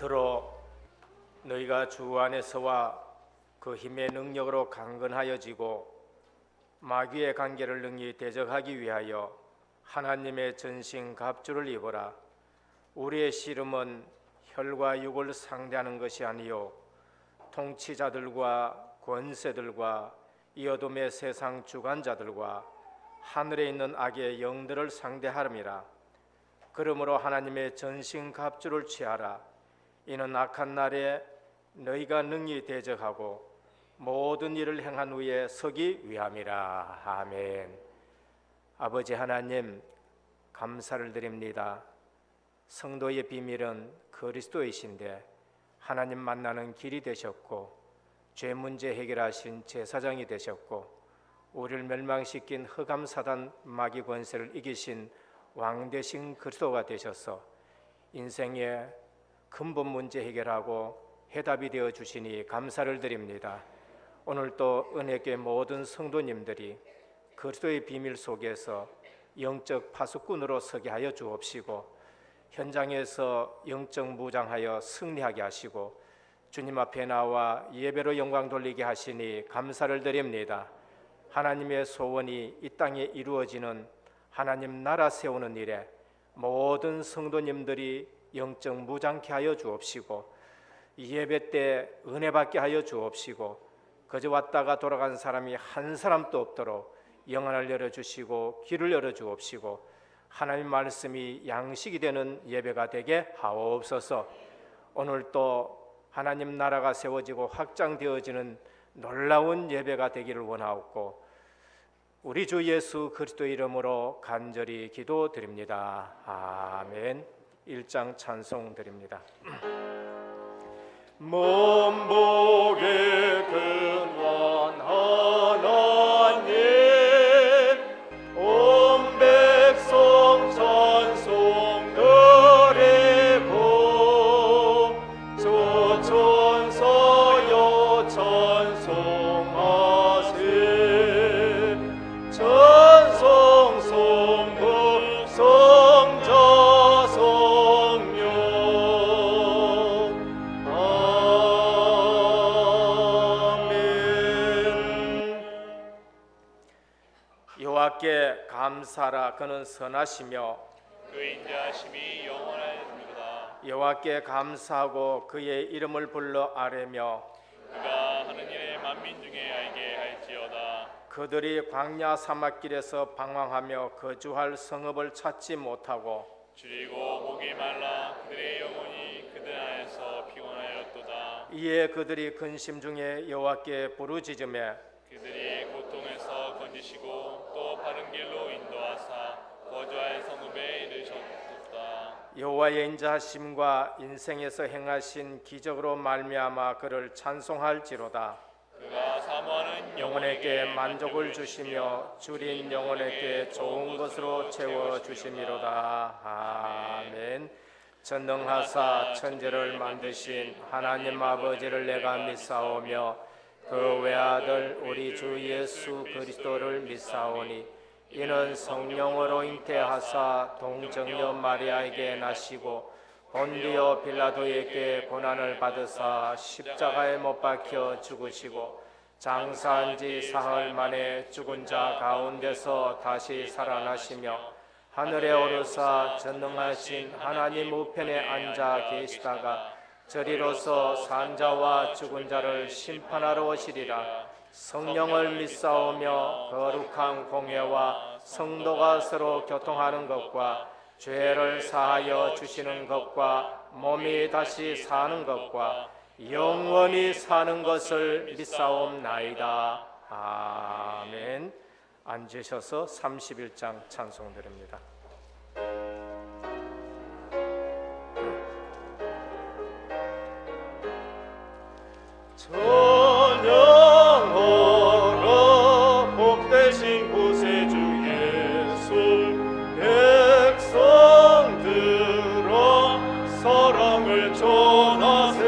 겉으로 너희가 주 안에서와 그 힘의 능력으로 강건하여지고 마귀의 관계를 능히 대적하기 위하여 하나님의 전신 갑주를 입어라. 우리의 씨름은 혈과 육을 상대하는 것이 아니요 통치자들과 권세들과 이 어둠의 세상 주관자들과 하늘에 있는 악의 영들을 상대하름이라. 그러므로 하나님의 전신 갑주를 취하라. 이는 악한 날에 너희가 능히 대적하고 모든 일을 행한 후에 서기 위함이라. 아멘. 아버지 하나님, 감사를 드립니다. 성도의 비밀은 그리스도이신데 하나님 만나는 길이 되셨고 죄 문제 해결하신 제사장이 되셨고 우리를 멸망시킨 흑암 사단 마귀 권세를 이기신 왕 되신 그리스도가 되셔서 인생의 근본 문제 해결하고 해답이 되어 주시니 감사를 드립니다. 오늘 또 은혜교회 모든 성도님들이 그리스도의 비밀 속에서 영적 파수꾼으로 서게 하여 주옵시고 현장에서 영적 무장하여 승리하게 하시고 주님 앞에 나와 예배로 영광 돌리게 하시니 감사를 드립니다. 하나님의 소원이 이 땅에 이루어지는 하나님 나라 세우는 일에 모든 성도님들이 영적 무장케 하여 주옵시고 예배 때 은혜 받게 하여 주옵시고 그저 왔다가 돌아간 사람이 한 사람도 없도록 영안을 열어주시고 귀를 열어주옵시고 하나님 말씀이 양식이 되는 예배가 되게 하옵소서. 오늘 또 하나님 나라가 세워지고 확장되어지는 놀라운 예배가 되기를 원하옵고 우리 주 예수 그리스도 이름으로 간절히 기도드립니다. 아멘. 1장 찬송 드립니다. 몸보게 근원 하나님 온 백성 찬송 드리고 주 천사여 찬송하세 찬송 성부 성자 성령 여호와께 감사하라. 그는 선하시며 그 인자하심이 영원하니라. 여호와께 감사하고 그의 이름을 불러 아뢰며 그가 하는 일에 만민 중에 알게 할지어다. 그들이 광야 사막길에서 방황하며 거주할 성읍을 찾지 못하고 줄이고 목이 말라 그들의 영혼이 그들 안에서 피곤하였도다. 이에 그들이 근심 중에 여호와께 부르짖으며 그들이 고통에서 건지시고 또 바른 길로 인도하사 거주할 성읍에 이르셨도다. 여호와의 인자하심과 인생에서 행하신 기적으로 말미암아 그를 찬송할지로다. 그가 사모하는 영혼에게 만족을 주시며 줄인 영혼에게 좋은 것으로 채워 주심이로다. 아멘. 전능하사 천지를 만드신 하나님 아버지를 내가 믿사오며 그 외아들 우리 주 예수 그리스도를 믿사오니 이는 성령으로 잉태하사 동정녀 마리아에게 나시고 본디오 빌라도에게 고난을 받으사 십자가에 못 박혀 죽으시고 장사한 지 사흘 만에 죽은 자 가운데서 다시 살아나시며 하늘에 오르사 전능하신 하나님 우편에 앉아 계시다가 저리로서 산자와 죽은 자를 심판하러 오시리라. 성령을 믿사오며 거룩한 공회와 성도가 서로 교통하는 것과 죄를 사하여 주시는 것과 몸이 다시 사는 것과 영원히 사는 것을 믿사옵나이다. 아멘. 앉으셔서 31장 찬송 드립니다. 찬양하라 복되신 구세주 예수 백성들아 사랑을 전하세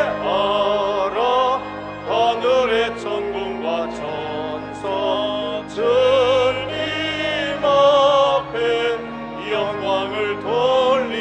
경배하라 하늘의 천군과 천사 주님 앞에 영광을 돌리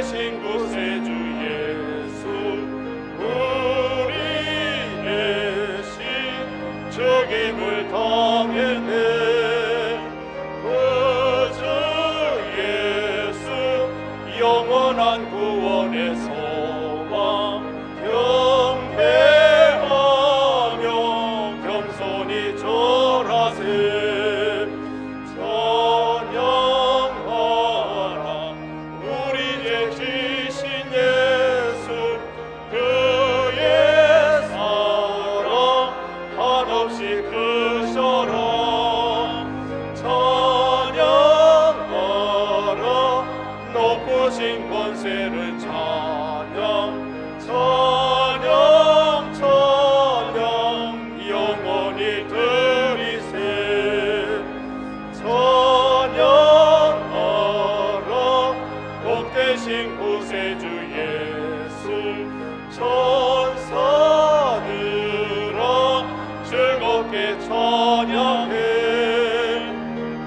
되신 구세주 예수 우리 대신 죽임을 당했네. 구주 예수 영원한 구원의 소망 경배하며 겸손히 절하세. 찬양하라 우리 죄 지신 예수 그의 사랑 한없이 크셔라. 찬양하라 높으신 권세를 찬양 찬양 찬양 영원히 드리세. 찬양하라 복되신 구세주 예수 천사들아 즐겁게 찬양해.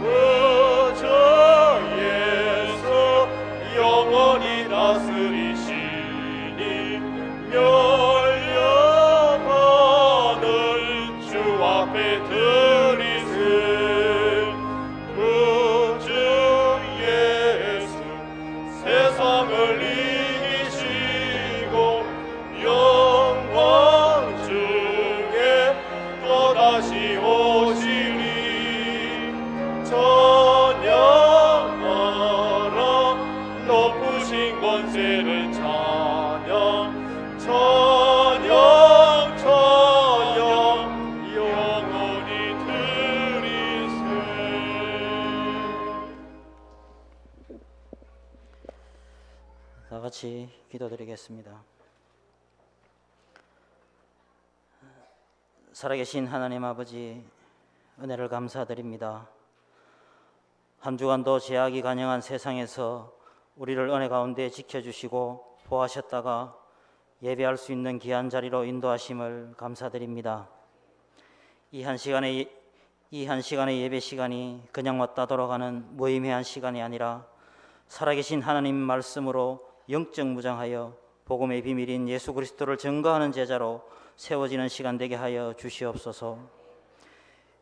구주 예수 영원히 다스리시니 멸려하는 주 앞에 드리세. 구주 예수 세상을 이기시고 영광 중에 또다시 오시리. 찬양하라 높으신 권세를 찬양 찬양 찬양 영원히 드리세. 다 같이 기도드리겠습니다. 살아계신 하나님 아버지, 은혜를 감사드립니다. 한 주간도 제약이 간영한 세상에서 우리를 은혜 가운데 지켜주시고 보호하셨다가 예배할 수 있는 귀한 자리로 인도하심을 감사드립니다. 이 한 시간의 예배 시간이 그냥 왔다 돌아가는 무의미한 시간이 아니라 살아계신 하나님 말씀으로 영적 무장하여 복음의 비밀인 예수 그리스도를 증거하는 제자로 세워지는 시간 되게 하여 주시옵소서.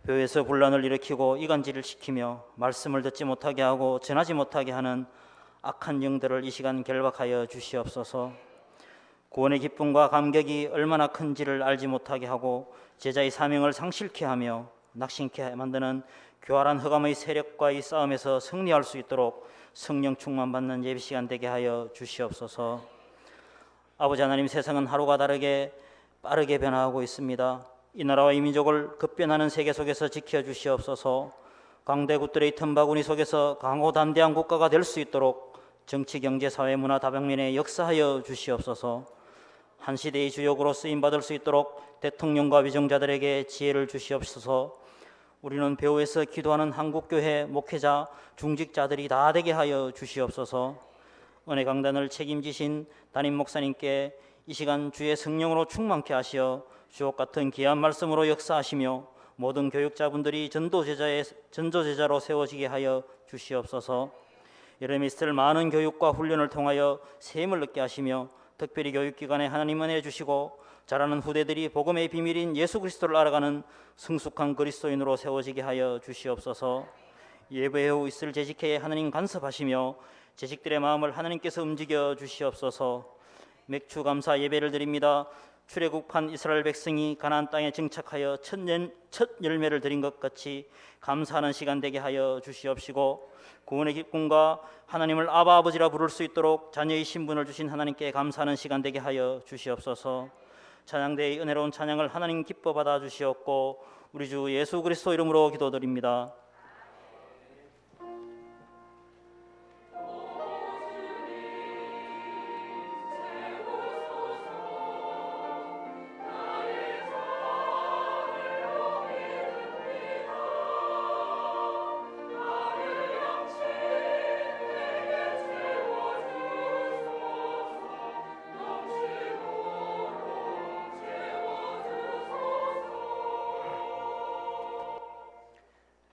교회에서 분란을 일으키고 이간질을 시키며 말씀을 듣지 못하게 하고 전하지 못하게 하는 악한 영들을 이 시간 결박하여 주시옵소서. 구원의 기쁨과 감격이 얼마나 큰지를 알지 못하게 하고 제자의 사명을 상실케 하며 낙심케 만드는 교활한 흑암의 세력과의 싸움에서 승리할 수 있도록 성령 충만받는 예배 시간 되게 하여 주시옵소서. 아버지 하나님, 세상은 하루가 다르게 빠르게 변화하고 있습니다. 이 나라와 이 민족을 급변하는 세계 속에서 지켜주시옵소서. 강대국들의 틈바구니 속에서 강호 담대한 국가가 될 수 있도록 정치, 경제, 사회, 문화 다방면에 역사하여 주시옵소서. 한 시대의 주역으로 쓰임받을 수 있도록 대통령과 위정자들에게 지혜를 주시옵소서. 우리는 배후에서 기도하는 한국교회 목회자, 중직자들이 다 되게 하여 주시옵소서. 은혜 강단을 책임지신 담임 목사님께 이 시간 주의 성령으로 충만케 하시어 주옥 같은 귀한 말씀으로 역사하시며 모든 교육자분들이 전도제자로 세워지게 하여 주시옵소서. 여름에 있을 많은 교육과 훈련을 통하여 셈을 얻게 하시며 특별히 교육기관에 하나님 은혜 주시고 자라는 후대들이 복음의 비밀인 예수 그리스도를 알아가는 성숙한 그리스도인으로 세워지게 하여 주시옵소서. 예배 후 있을 재직회에 하나님 간섭하시며 재직들의 마음을 하나님께서 움직여 주시옵소서. 맥주 감사 예배를 드립니다. 출애굽한 이스라엘 백성이 가나안 땅에 정착하여 첫 열매를 드린 것 같이 감사하는 시간 되게 하여 주시옵시고 구원의 기쁨과 하나님을 아바 아버지라 부를 수 있도록 자녀의 신분을 주신 하나님께 감사하는 시간 되게 하여 주시옵소서. 찬양대의 은혜로운 찬양을 하나님 기뻐 받아 주시옵고 우리 주 예수 그리스도 이름으로 기도드립니다.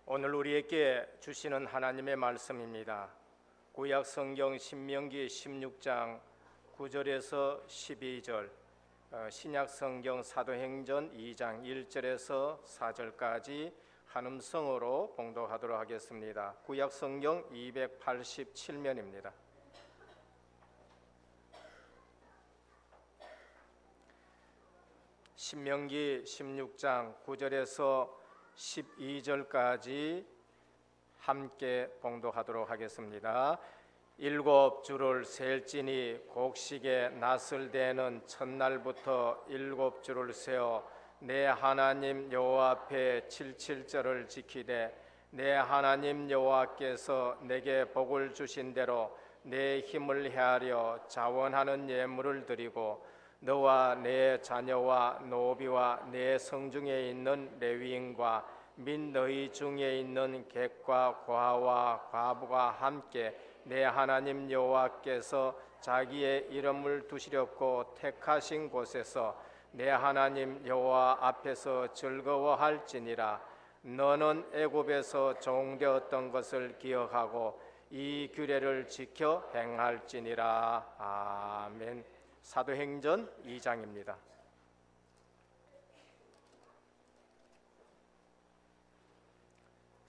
오늘 우리에게 주시는 하나님의 말씀입니다. 구약 성경 신명기 16장 9절에서 12절, 신약 성경 사도행전 2장 1절에서 4절까지 한음성으로 봉독하도록 하겠습니다. 구약 성경 287면입니다. 신명기 16장 9절에서 12절까지 함께 봉독하도록 하겠습니다. 일곱 주를 셀지니 곡식의 낫을 대는 첫날부터 일곱 주를 세어 내 하나님 여호와 앞에 칠칠절을 지키되 내 하나님 여호와께서 내게 복을 주신 대로 내 힘을 헤아려 자원하는 예물을 드리고 너와 내 자녀와 노비와 내 성중에 있는 레위인과 및 너희 중에 있는 객과 과와 과부가 함께 내 하나님 여호와께서 자기의 이름을 두시렵고 택하신 곳에서 내 하나님 여호와 앞에서 즐거워할지니라. 너는 애굽에서 종되었던 것을 기억하고 이 규례를 지켜 행할지니라. 아멘. 사도행전 2장입니다.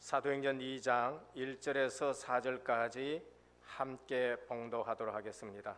사도행전 2장 1절에서 4절까지 함께 봉독하도록 하겠습니다.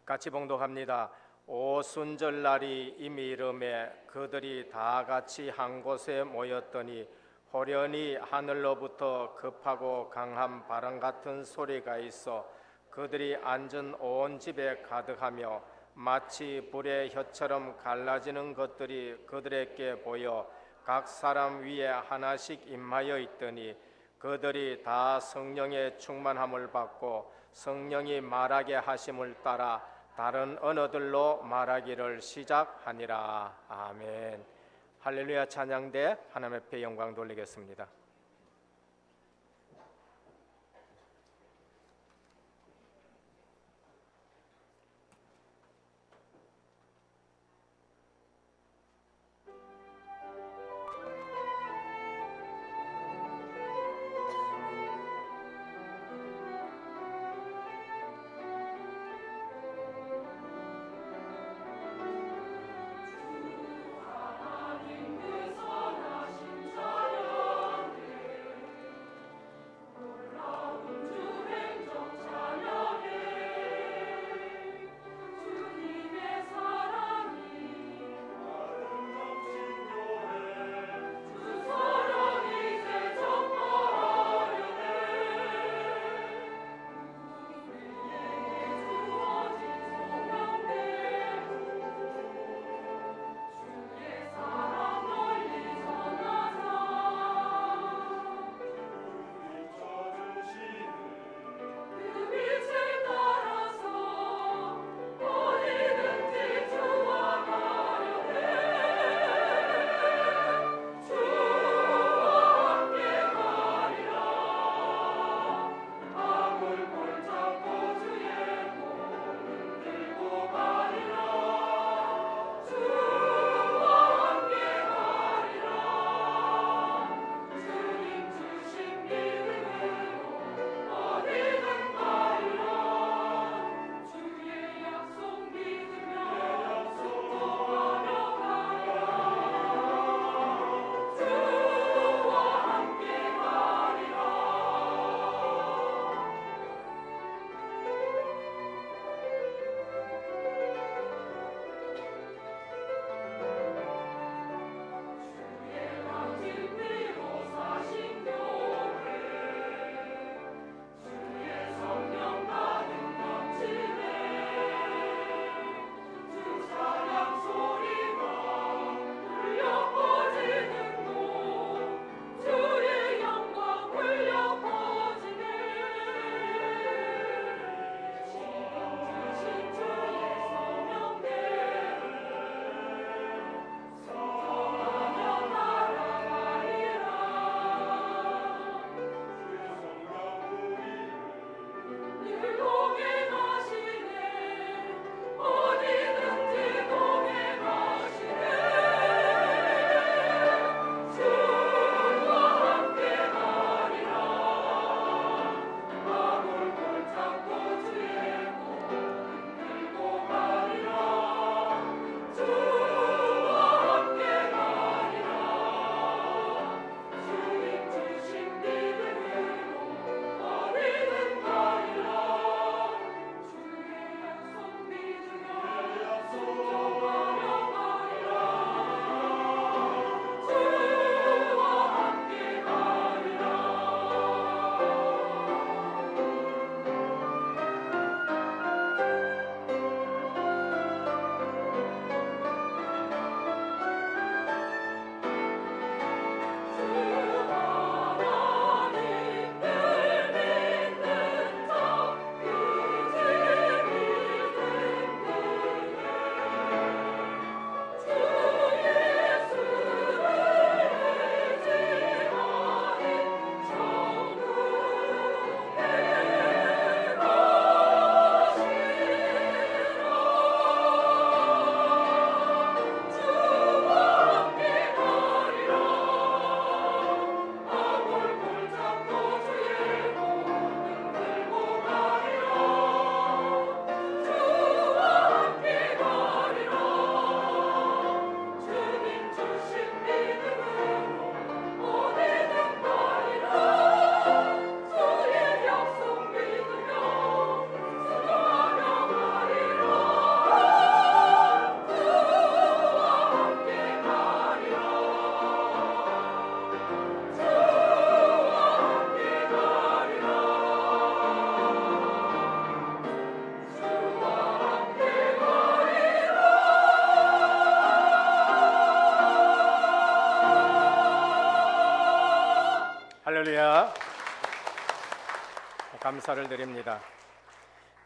같이 봉독합니다. 오순절날이 이미 이르매 그들이 다 같이 한 곳에 모였더니 호련히 하늘로부터 급하고 강한 바람 같은 소리가 있어 그들이 앉은 온 집에 가득하며 마치 불의 혀처럼 갈라지는 것들이 그들에게 보여 각 사람 위에 하나씩 임하여 있더니 그들이 다 성령의 충만함을 받고 성령이 말하게 하심을 따라 다른 언어들로 말하기를 시작하니라. 아멘. 할렐루야. 찬양대 하나님 앞에 영광 돌리겠습니다. 감사를 드립니다.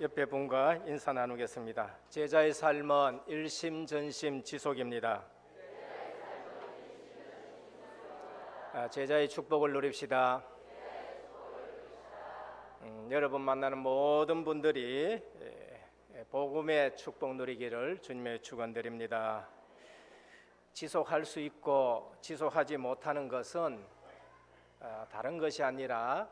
옆에 분과 인사 나누겠습니다. 제자의 삶은 일심전심 지속입니다. 제자의 축복을 누립시다. 여러분 만나는 모든 분들이 복음의 축복 누리기를 주님의 축원드립니다. 지속할 수 있고 지속하지 못하는 것은 다른 것이 아니라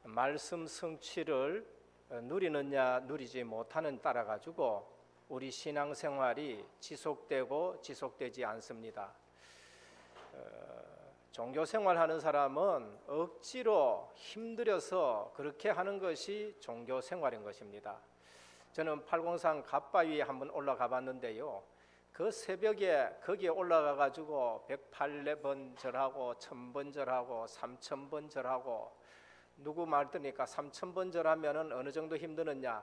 말씀 성취를 누리느냐 누리지 못하는 따라 가지고 우리 신앙생활이 지속되고 지속되지 않습니다. 종교생활하는 사람은 억지로 힘들여서 그렇게 하는 것이 종교생활인 것입니다. 저는 803 갓바위에 한번 올라가 봤는데요, 그 새벽에 거기에 올라가 가지고 108번 절하고 1000번 절하고 3000번 절하고, 누구 말 들으니까 3000번 절하면은 어느 정도 힘드느냐,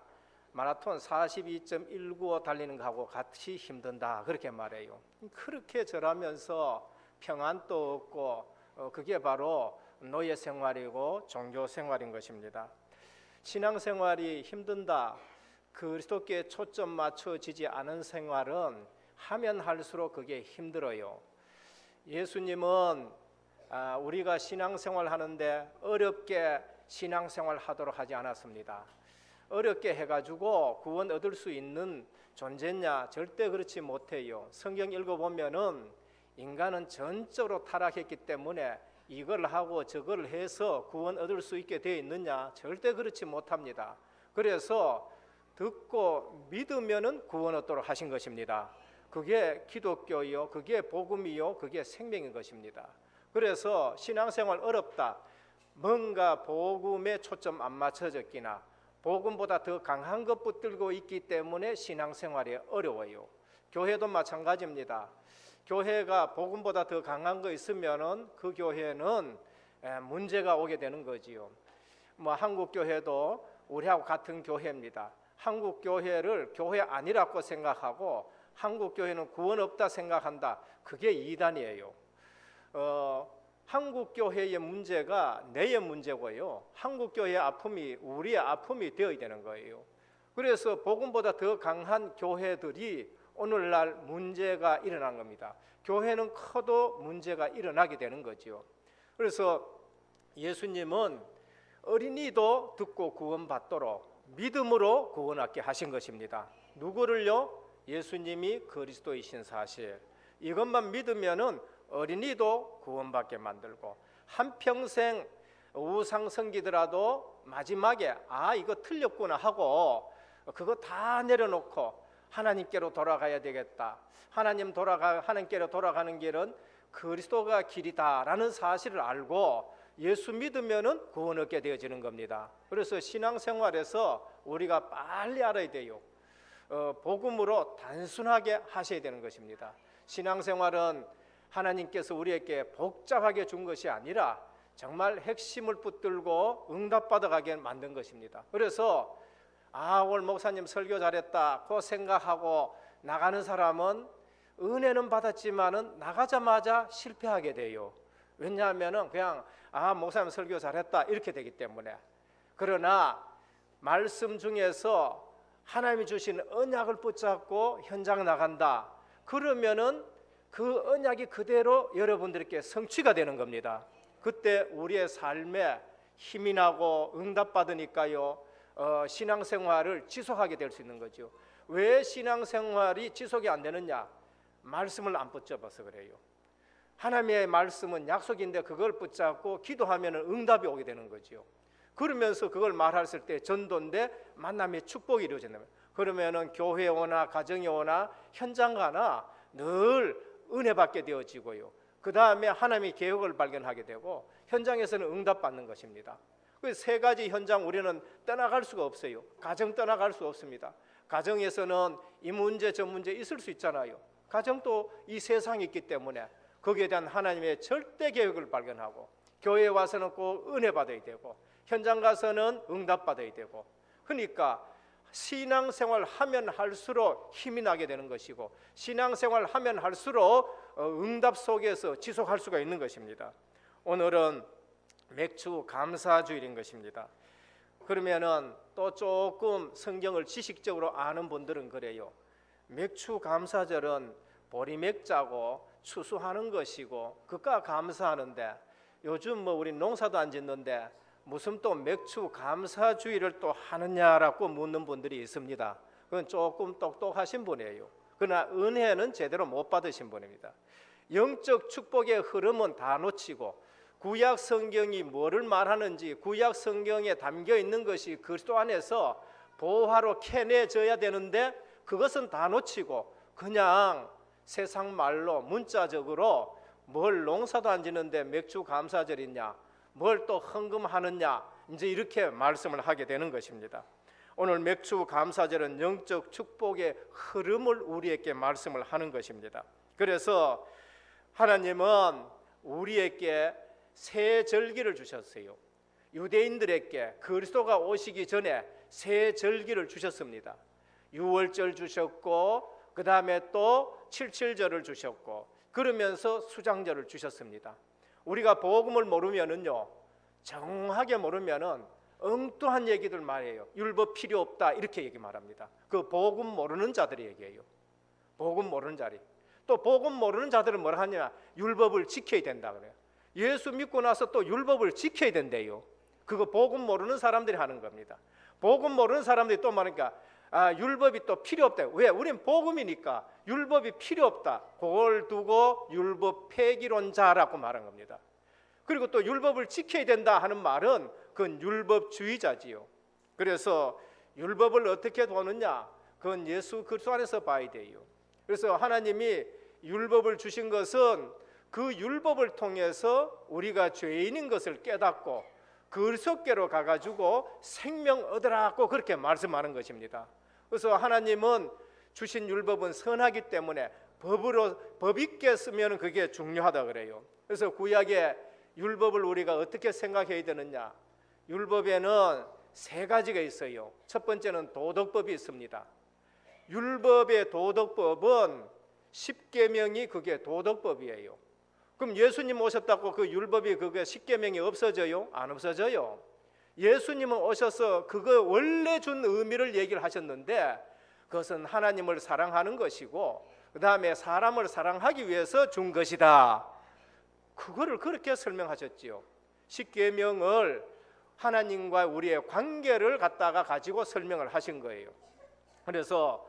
마라톤 42.195 달리는 거하고 같이 힘든다 그렇게 말해요. 그렇게 절하면서 평안도 없고 그게 바로 노예 생활이고 종교 생활인 것입니다. 신앙 생활이 힘든다, 그리스도께 초점 맞춰지지 않은 생활은 하면 할수록 그게 힘들어요. 예수님은 우리가 신앙생활 하는데 어렵게 신앙생활 하도록 하지 않았습니다. 어렵게 해가지고 구원 얻을 수 있는 존재냐? 절대 그렇지 못해요. 성경 읽어보면은 인간은 전적으로 타락했기 때문에 이걸 하고 저걸 해서 구원 얻을 수 있게 되어 있느냐? 절대 그렇지 못합니다. 그래서 듣고 믿으면은 구원 얻도록 하신 것입니다. 그게 기독교요, 그게 복음이요, 그게 생명인 것입니다. 그래서 신앙생활 어렵다, 뭔가 복음에 초점 안 맞춰졌기나 복음보다 더 강한 것 붙들고 있기 때문에 신앙생활이 어려워요. 교회도 마찬가지입니다. 교회가 복음보다 더 강한 거 있으면은 그 교회는 문제가 오게 되는 거지요. 한국 교회도 우리하고 같은 교회입니다. 한국 교회를 교회 아니라고 생각하고 한국 교회는 구원 없다 생각한다, 그게 이단이에요. 한국 교회의 문제가 내의 문제고요, 한국 교회의 아픔이 우리의 아픔이 되어야 되는 거예요. 그래서 복음보다 더 강한 교회들이 오늘날 문제가 일어난 겁니다. 교회는 커도 문제가 일어나게 되는 거죠. 그래서 예수님은 어린이도 듣고 구원받도록 믿음으로 구원받게 하신 것입니다. 누구를요? 예수님이 그리스도이신 사실, 이것만 믿으면은 어린이도 구원받게 만들고, 한평생 우상 섬기더라도 마지막에 이거 틀렸구나 하고 그거 다 내려놓고 하나님께로 돌아가야 되겠다, 하나님께로 돌아가는 길은 그리스도가 길이다라는 사실을 알고 예수 믿으면은 구원 얻게 되어지는 겁니다. 그래서 신앙생활에서 우리가 빨리 알아야 돼요. 복음으로 단순하게 하셔야 되는 것입니다. 신앙생활은 하나님께서 우리에게 복잡하게 준 것이 아니라 정말 핵심을 붙들고 응답받아가게 만든 것입니다. 그래서 오늘 목사님 설교 잘했다 그 생각하고 나가는 사람은 은혜는 받았지만은 나가자마자 실패하게 돼요. 왜냐하면은 그냥 목사님 설교 잘했다 이렇게 되기 때문에. 그러나 말씀 중에서 하나님이 주신 언약을 붙잡고 현장 나간다, 그러면은 그 언약이 그대로 여러분들께 성취가 되는 겁니다. 그때 우리의 삶에 힘이 나고 응답받으니까요, 신앙생활을 지속하게 될 수 있는 거죠. 왜 신앙생활이 지속이 안 되느냐? 말씀을 안 붙잡아서 그래요. 하나님의 말씀은 약속인데 그걸 붙잡고 기도하면 응답이 오게 되는 거죠. 그러면서 그걸 말했을 때 전도인데 만남의 축복이 이루어진다면, 그러면은 교회에 오나 가정에 오나 현장 가나 늘 은혜 받게 되어지고요, 그 다음에 하나님의 계획을 발견하게 되고 현장에서는 응답받는 것입니다. 그 세 가지 현장 우리는 떠나갈 수가 없어요. 가정 떠나갈 수 없습니다. 가정에서는 이 문제 저 문제 있을 수 있잖아요. 가정도 이 세상에 있기 때문에 거기에 대한 하나님의 절대 계획을 발견하고, 교회에 와서는 꼭 은혜 받아야 되고 현장 가서는 응답 받아야 되고, 그러니까 신앙생활 하면 할수록 힘이 나게 되는 것이고, 신앙생활 하면 할수록 응답 속에서 지속할 수가 있는 것입니다. 오늘은 맥주 감사주일인 것입니다. 그러면은 또 조금 성경을 지식적으로 아는 분들은 그래요. 맥추 감사절은 보리맥자고 추수하는 것이고 그가 감사하는데, 요즘 뭐 우리 농사도 안 짓는데 무슨 또 맥추 감사주의를 또 하느냐라고 묻는 분들이 있습니다. 그건 조금 똑똑하신 분이에요. 그러나 은혜는 제대로 못 받으신 분입니다. 영적 축복의 흐름은 다 놓치고 구약 성경이 뭐를 말하는지, 구약 성경에 담겨 있는 것이 그리스도 안에서 보화로 캐내져야 되는데 그것은 다 놓치고 그냥 세상 말로 문자적으로 뭘 농사도 안 지는데 맥주 감사절이냐, 뭘 또 헌금하느냐, 이제 이렇게 말씀을 하게 되는 것입니다. 오늘 맥주 감사절은 영적 축복의 흐름을 우리에게 말씀을 하는 것입니다. 그래서 하나님은 우리에게 새 절기를 주셨어요. 유대인들에게 그리스도가 오시기 전에 새 절기를 주셨습니다. 유월절 주셨고 그 다음에 또 칠칠절을 주셨고 그러면서 수장절을 주셨습니다. 우리가 복음을 모르면은요, 정확하게 모르면은 엉뚱한 얘기들 말해요. 율법 필요 없다 이렇게 얘기 말합니다. 그 복음 모르는 자들이 얘기해요. 복음 모르는 자리. 또 복음 모르는 자들은 뭐라 하냐, 율법을 지켜야 된다 그래요. 예수 믿고 나서 또 율법을 지켜야 된대요. 그거 복음 모르는 사람들이 하는 겁니다. 복음 모르는 사람들이 또 말하니까 율법이 또 필요 없다. 왜? 우린 복음이니까 율법이 필요 없다. 그걸 두고 율법 폐기론자라고 말한 겁니다. 그리고 또 율법을 지켜야 된다 하는 말은 그건 율법주의자지요. 그래서 율법을 어떻게 도느냐, 그건 예수 그리스도 안에서 봐야 돼요. 그래서 하나님이 율법을 주신 것은 그 율법을 통해서 우리가 죄인인 것을 깨닫고 그리스도께로 가가지고 생명 얻으라고 그렇게 말씀하는 것입니다. 그래서 하나님은 주신 율법은 선하기 때문에 법 있게 쓰면 그게 중요하다 그래요. 그래서 구약의 율법을 우리가 어떻게 생각해야 되느냐, 율법에는 세 가지가 있어요. 첫 번째는 도덕법이 있습니다. 율법의 도덕법은 십계명이 그게 도덕법이에요. 그럼 예수님 오셨다고 그 율법이 그게 십계명이 없어져요? 안 없어져요. 예수님은 오셔서 그거 원래 준 의미를 얘기를 하셨는데 그것은 하나님을 사랑하는 것이고 그 다음에 사람을 사랑하기 위해서 준 것이다. 그거를 그렇게 설명하셨지요. 십계명을 하나님과 우리의 관계를 갖다가 가지고 설명을 하신 거예요. 그래서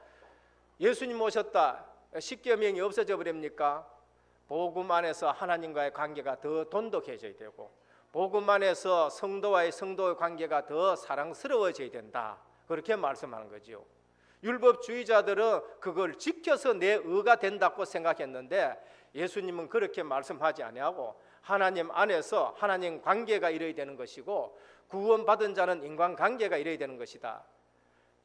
예수님 오셨다, 십계명이 없어져 버립니까? 복음 안에서 하나님과의 관계가 더 돈독해져야 되고 복음 안에서 성도와의 관계가 더 사랑스러워져야 된다. 그렇게 말씀하는 거죠. 율법주의자들은 그걸 지켜서 내 의가 된다고 생각했는데 예수님은 그렇게 말씀하지 아니하고 하나님 안에서 하나님 관계가 이뤄야 되는 것이고 구원받은 자는 인간관계가 이뤄야 되는 것이다.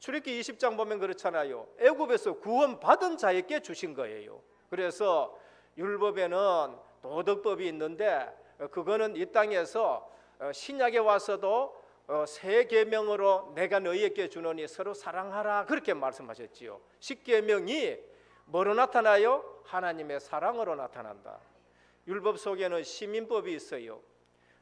출애굽기 20장 보면 그렇잖아요. 애굽에서 구원받은 자에게 주신 거예요. 그래서 율법에는 도덕법이 있는데 그거는 이 땅에서 신약에 와서도 새 계명으로 내가 너희에게 주노니 서로 사랑하라 그렇게 말씀하셨지요. 십계명이 뭐로 나타나요? 하나님의 사랑으로 나타난다. 율법 속에는 시민법이 있어요.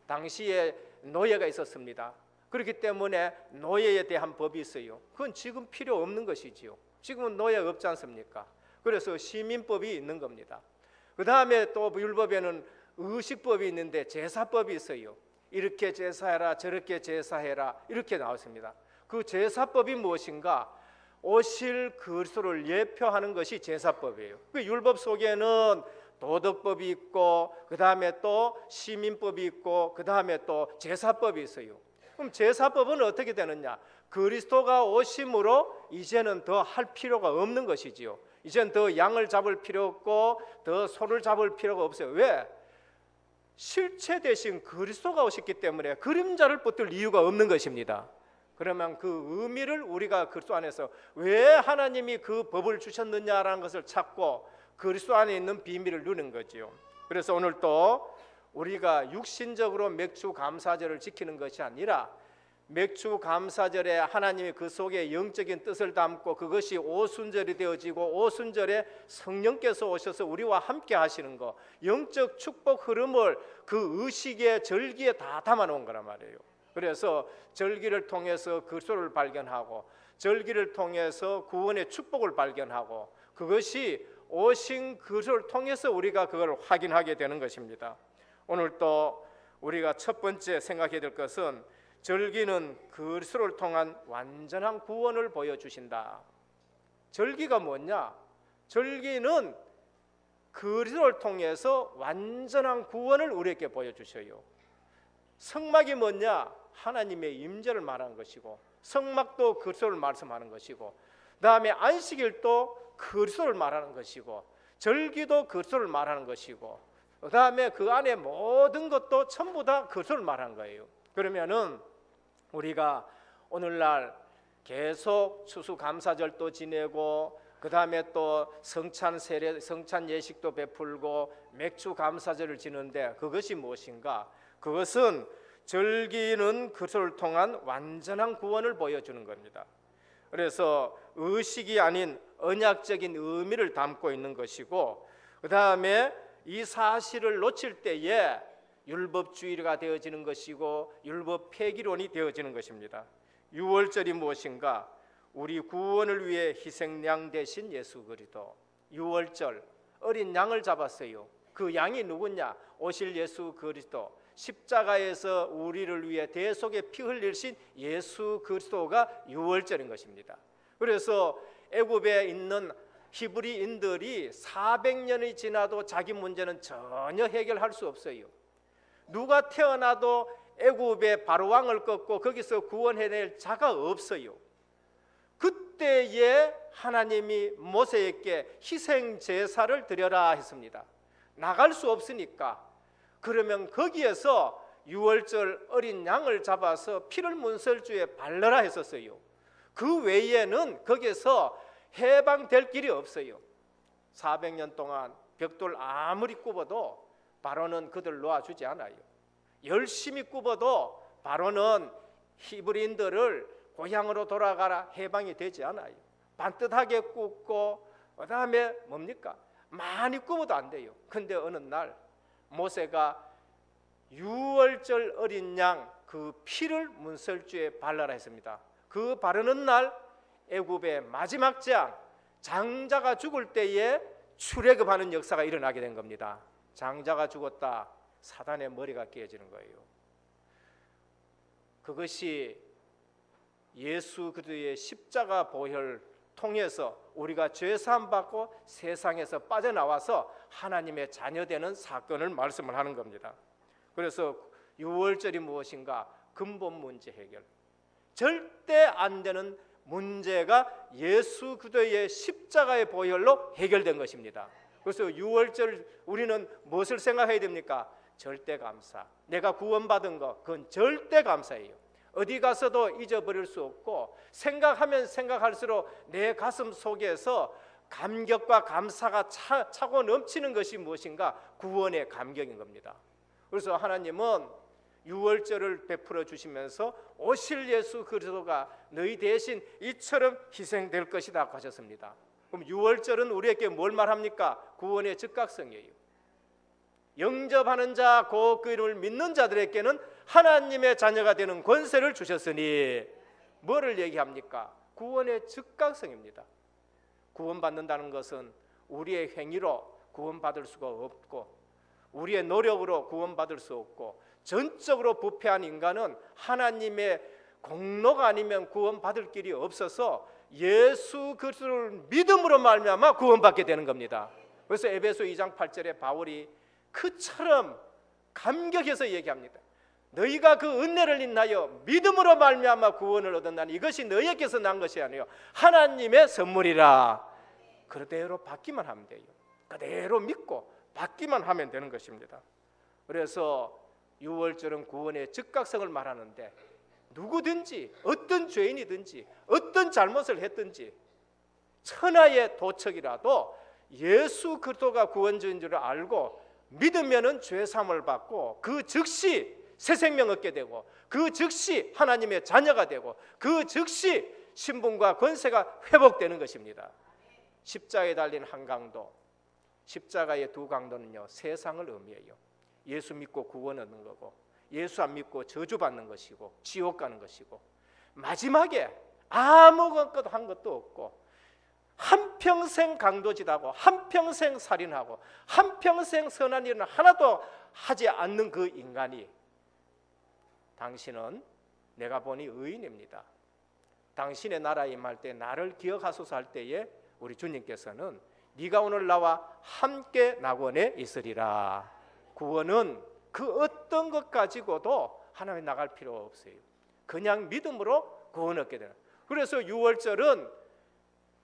당시에 노예가 있었습니다. 그렇기 때문에 노예에 대한 법이 있어요. 그건 지금 필요 없는 것이지요. 지금은 노예가 없지 않습니까? 그래서 시민법이 있는 겁니다. 그 다음에 또 율법에는 의식법이 있는데 제사법이 있어요. 이렇게 제사해라 저렇게 제사해라 이렇게 나왔습니다. 그 제사법이 무엇인가? 오실 그리스도를 예표하는 것이 제사법이에요. 그 율법 속에는 도덕법이 있고 그 다음에 또 시민법이 있고 그 다음에 또 제사법이 있어요. 그럼 제사법은 어떻게 되느냐? 그리스도가 오심으로 이제는 더 할 필요가 없는 것이지요. 이제는 더 양을 잡을 필요 없고 더 소를 잡을 필요가 없어요. 왜? 실체 대신 그리스도가 오셨기 때문에 그림자를 붙들 이유가 없는 것입니다. 그러면 그 의미를 우리가 그리스도 안에서 왜 하나님이 그 법을 주셨느냐라는 것을 찾고 그리스도 안에 있는 비밀을 누는 거지요. 그래서 오늘 또 우리가 육신적으로 맥주 감사절을 지키는 것이 아니라 맥주 감사절에 하나님이 그 속에 영적인 뜻을 담고 그것이 오순절이 되어지고 오순절에 성령께서 오셔서 우리와 함께 하시는 것, 영적 축복 흐름을 그 의식의 절기에 다 담아 놓은 거란 말이에요. 그래서 절기를 통해서 그리스도를 발견하고 절기를 통해서 구원의 축복을 발견하고 그것이 오신 그리스도를 통해서 우리가 그걸 확인하게 되는 것입니다. 오늘 또 우리가 첫 번째 생각해야 될 것은 절기는 그리스도를 통한 완전한 구원을 보여주신다. 절기가 뭐냐? 절기는 그리스도를 통해서 완전한 구원을 우리에게 보여주셔요. 성막이 뭐냐? 하나님의 임재를 말하는 것이고 성막도 그리스도를 말씀하는 것이고 그다음에 안식일도 그리스도를 말하는 것이고 절기도 그리스도를 말하는 것이고 그다음에 그 안에 모든 것도 전부 다 그리스도를 말하는 거예요. 그러면은 우리가 오늘날 계속 추수감사절도 지내고 그다음에 또 성찬 세례, 성찬 예식도 베풀고 맥주 감사절을 지는데 그것이 무엇인가? 그것은 절기는 그리스도를 통한 완전한 구원을 보여주는 겁니다. 그래서 의식이 아닌 언약적인 의미를 담고 있는 것이고 그다음에 이 사실을 놓칠 때에 율법주의가 되어지는 것이고 율법 폐기론이 되어지는 것입니다. 유월절이 무엇인가? 우리 구원을 위해 희생양 되신 예수 그리스도. 유월절 어린 양을 잡았어요. 그 양이 누구냐? 오실 예수 그리스도. 십자가에서 우리를 위해 대속의 피 흘리신 예수 그리스도가 유월절인 것입니다. 그래서 애굽에 있는 히브리인들이 400년이 지나도 자기 문제는 전혀 해결할 수 없어요. 누가 태어나도 애굽의 바로왕을 꺾고 거기서 구원해낼 자가 없어요. 그때에 하나님이 모세에게 희생 제사를 드려라 했습니다. 나갈 수 없으니까 그러면 거기에서 유월절 어린 양을 잡아서 피를 문설주에 발라라 했었어요. 그 외에는 거기에서 해방될 길이 없어요. 400년 동안 벽돌 아무리 굽어도 바로는 그들 놓아주지 않아요. 열심히 굽어도 바로는 히브리인들을 고향으로 돌아가라 해방이 되지 않아요. 반듯하게 굽고 그다음에 뭡니까? 많이 굽어도 안 돼요. 근데 어느 날 모세가 유월절 어린 양 그 피를 문설주에 발라라 했습니다. 그 바르는 날 애굽의 마지막 재앙 장자가 죽을 때에 출애굽하는 역사가 일어나게 된 겁니다. 장자가 죽었다. 사단의 머리가 깨지는 거예요. 그것이 예수 그리스도의 십자가 보혈 통해서 우리가 죄 사함 받고 세상에서 빠져나와서 하나님의 자녀되는 사건을 말씀을 하는 겁니다. 그래서 유월절이 무엇인가? 근본 문제 해결. 절대 안 되는 문제가 예수 그리스도의 십자가의 보혈로 해결된 것입니다. 그래서 유월절 우리는 무엇을 생각해야 됩니까? 절대 감사. 내가 구원받은 것 그건 절대 감사예요. 어디 가서도 잊어버릴 수 없고 생각하면 생각할수록 내 가슴 속에서 감격과 감사가 차고 넘치는 것이 무엇인가? 구원의 감격인 겁니다. 그래서 하나님은 유월절을 베풀어 주시면서 오실 예수 그리스도가 너희 대신 이처럼 희생될 것이다 하셨습니다. 그럼 유월절은 우리에게 뭘 말합니까? 구원의 즉각성이에요. 영접하는 자, 그 이름을 믿는 자들에게는 하나님의 자녀가 되는 권세를 주셨으니 뭐를 얘기합니까? 구원의 즉각성입니다. 구원받는다는 것은 우리의 행위로 구원받을 수가 없고 우리의 노력으로 구원받을 수 없고 전적으로 부패한 인간은 하나님의 공로가 아니면 구원받을 길이 없어서 예수 그리스도를 믿음으로 말미암아 구원받게 되는 겁니다. 그래서 에베소 2장 8절에 바울이 그처럼 감격해서 얘기합니다. 너희가 그 은혜를 인하여 믿음으로 말미암아 구원을 얻었나니 이것이 너희에게서 난 것이 아니요 하나님의 선물이라. 그대로 받기만 하면 돼요. 그대로 믿고 받기만 하면 되는 것입니다. 그래서 유월절은 구원의 즉각성을 말하는데 누구든지 어떤 죄인이든지 어떤 잘못을 했든지 천하의 도척이라도 예수 그리스도가 구원주인 줄 알고 믿으면은 죄 사함을 받고 그 즉시 새 생명 얻게 되고 그 즉시 하나님의 자녀가 되고 그 즉시 신분과 권세가 회복되는 것입니다. 십자가에 달린 한 강도, 십자가의 두 강도는요 세상을 의미해요. 예수 믿고 구원 얻는 거고 예수 안 믿고 저주받는 것이고 지옥 가는 것이고, 마지막에 아무것도 한 것도 없고 한평생 강도짓하고 한평생 살인하고 한평생 선한 일은 하나도 하지 않는 그 인간이, 당신은 내가 보니 의인입니다, 당신의 나라에 임할 때 나를 기억하소서 할 때에 우리 주님께서는 네가 오늘 나와 함께 낙원에 있으리라. 구원은 그 어떤 것 가지고도 하나님 나갈 필요 없어요. 그냥 믿음으로 구원 얻게 되는. 그래서 유월절은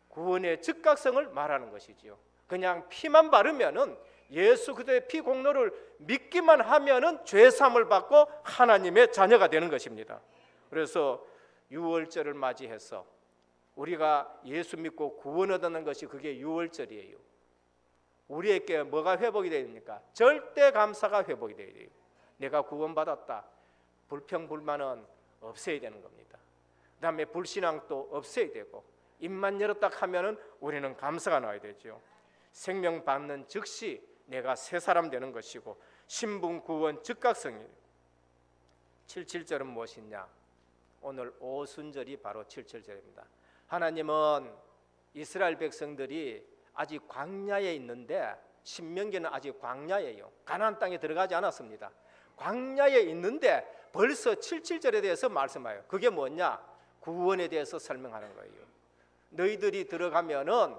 구원의 즉각성을 말하는 것이지요. 그냥 피만 바르면은, 예수 그리스도의 피 공로를 믿기만 하면은 죄 사함을 받고 하나님의 자녀가 되는 것입니다. 그래서 유월절을 맞이해서 우리가 예수 믿고 구원 얻는 것이 그게 유월절이에요. 우리에게 뭐가 회복이 됩니까? 절대 감사가 회복이 돼야 돼요. 내가 구원받았다. 불평불만은 없애야 되는 겁니다. 그 다음에 불신앙도 없애야 되고, 입만 열었다 하면은 우리는 감사가 나와야 되죠. 생명 받는 즉시 내가 새 사람 되는 것이고, 신분 구원 즉각성이에요. 77절은 무엇이냐? 오늘 오순절이 바로 77절입니다. 하나님은 이스라엘 백성들이 아직 광야에 있는데, 신명기는 아직 광야예요. 가나안 땅에 들어가지 않았습니다. 광야에 있는데 벌써 77절에 대해서 말씀해요. 그게 뭐냐? 구원에 대해서 설명하는 거예요. 너희들이 들어가면은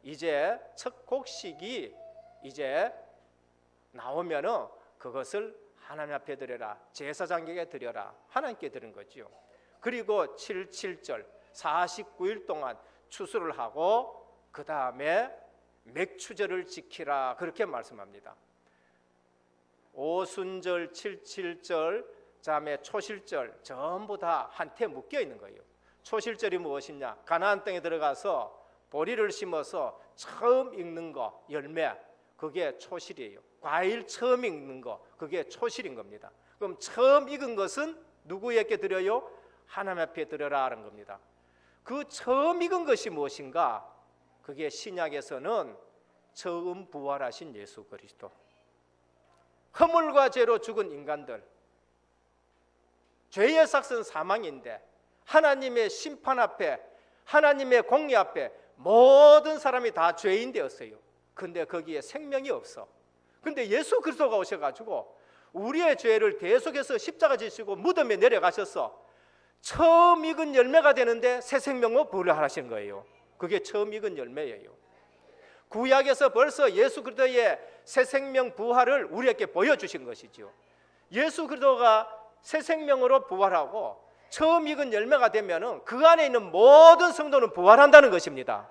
이제 첫 곡식이 이제 나오면은 그것을 하나님 앞에 드려라, 제사장에게 드려라, 하나님께 드린 거죠. 그리고 77절 49일 동안 추수를 하고 그 다음에 맥추절을 지키라, 그렇게 말씀합니다. 오순절, 77절, 그다음에 초실절 전부 다 한테 묶여 있는 거예요. 초실절이 무엇이냐? 가나안 땅에 들어가서 보리를 심어서 처음 익는 거, 열매, 그게 초실이에요. 과일 처음 익는 거, 그게 초실인 겁니다. 그럼 처음 익은 것은 누구에게 드려요? 하나님 앞에 드려라 하는 겁니다. 그 처음 익은 것이 무엇인가? 그게 신약에서는 처음 부활하신 예수 그리스도. 허물과 죄로 죽은 인간들, 죄의 삭은 사망인데 하나님의 심판 앞에, 하나님의 공의 앞에 모든 사람이 다 죄인 되었어요. 근데 거기에 생명이 없어. 근데 예수 그리스도가 오셔가지고 우리의 죄를 대속해서 십자가 지시고 무덤에 내려가셔서 처음 익은 열매가 되는데 새 생명을 부활하시는 거예요. 그게 처음 익은 열매예요. 구약에서 벌써 예수 그리스도의 새 생명 부활을 우리에게 보여주신 것이죠. 예수 그리스도가 새 생명으로 부활하고 처음 익은 열매가 되면은 그 안에 있는 모든 성도는 부활한다는 것입니다.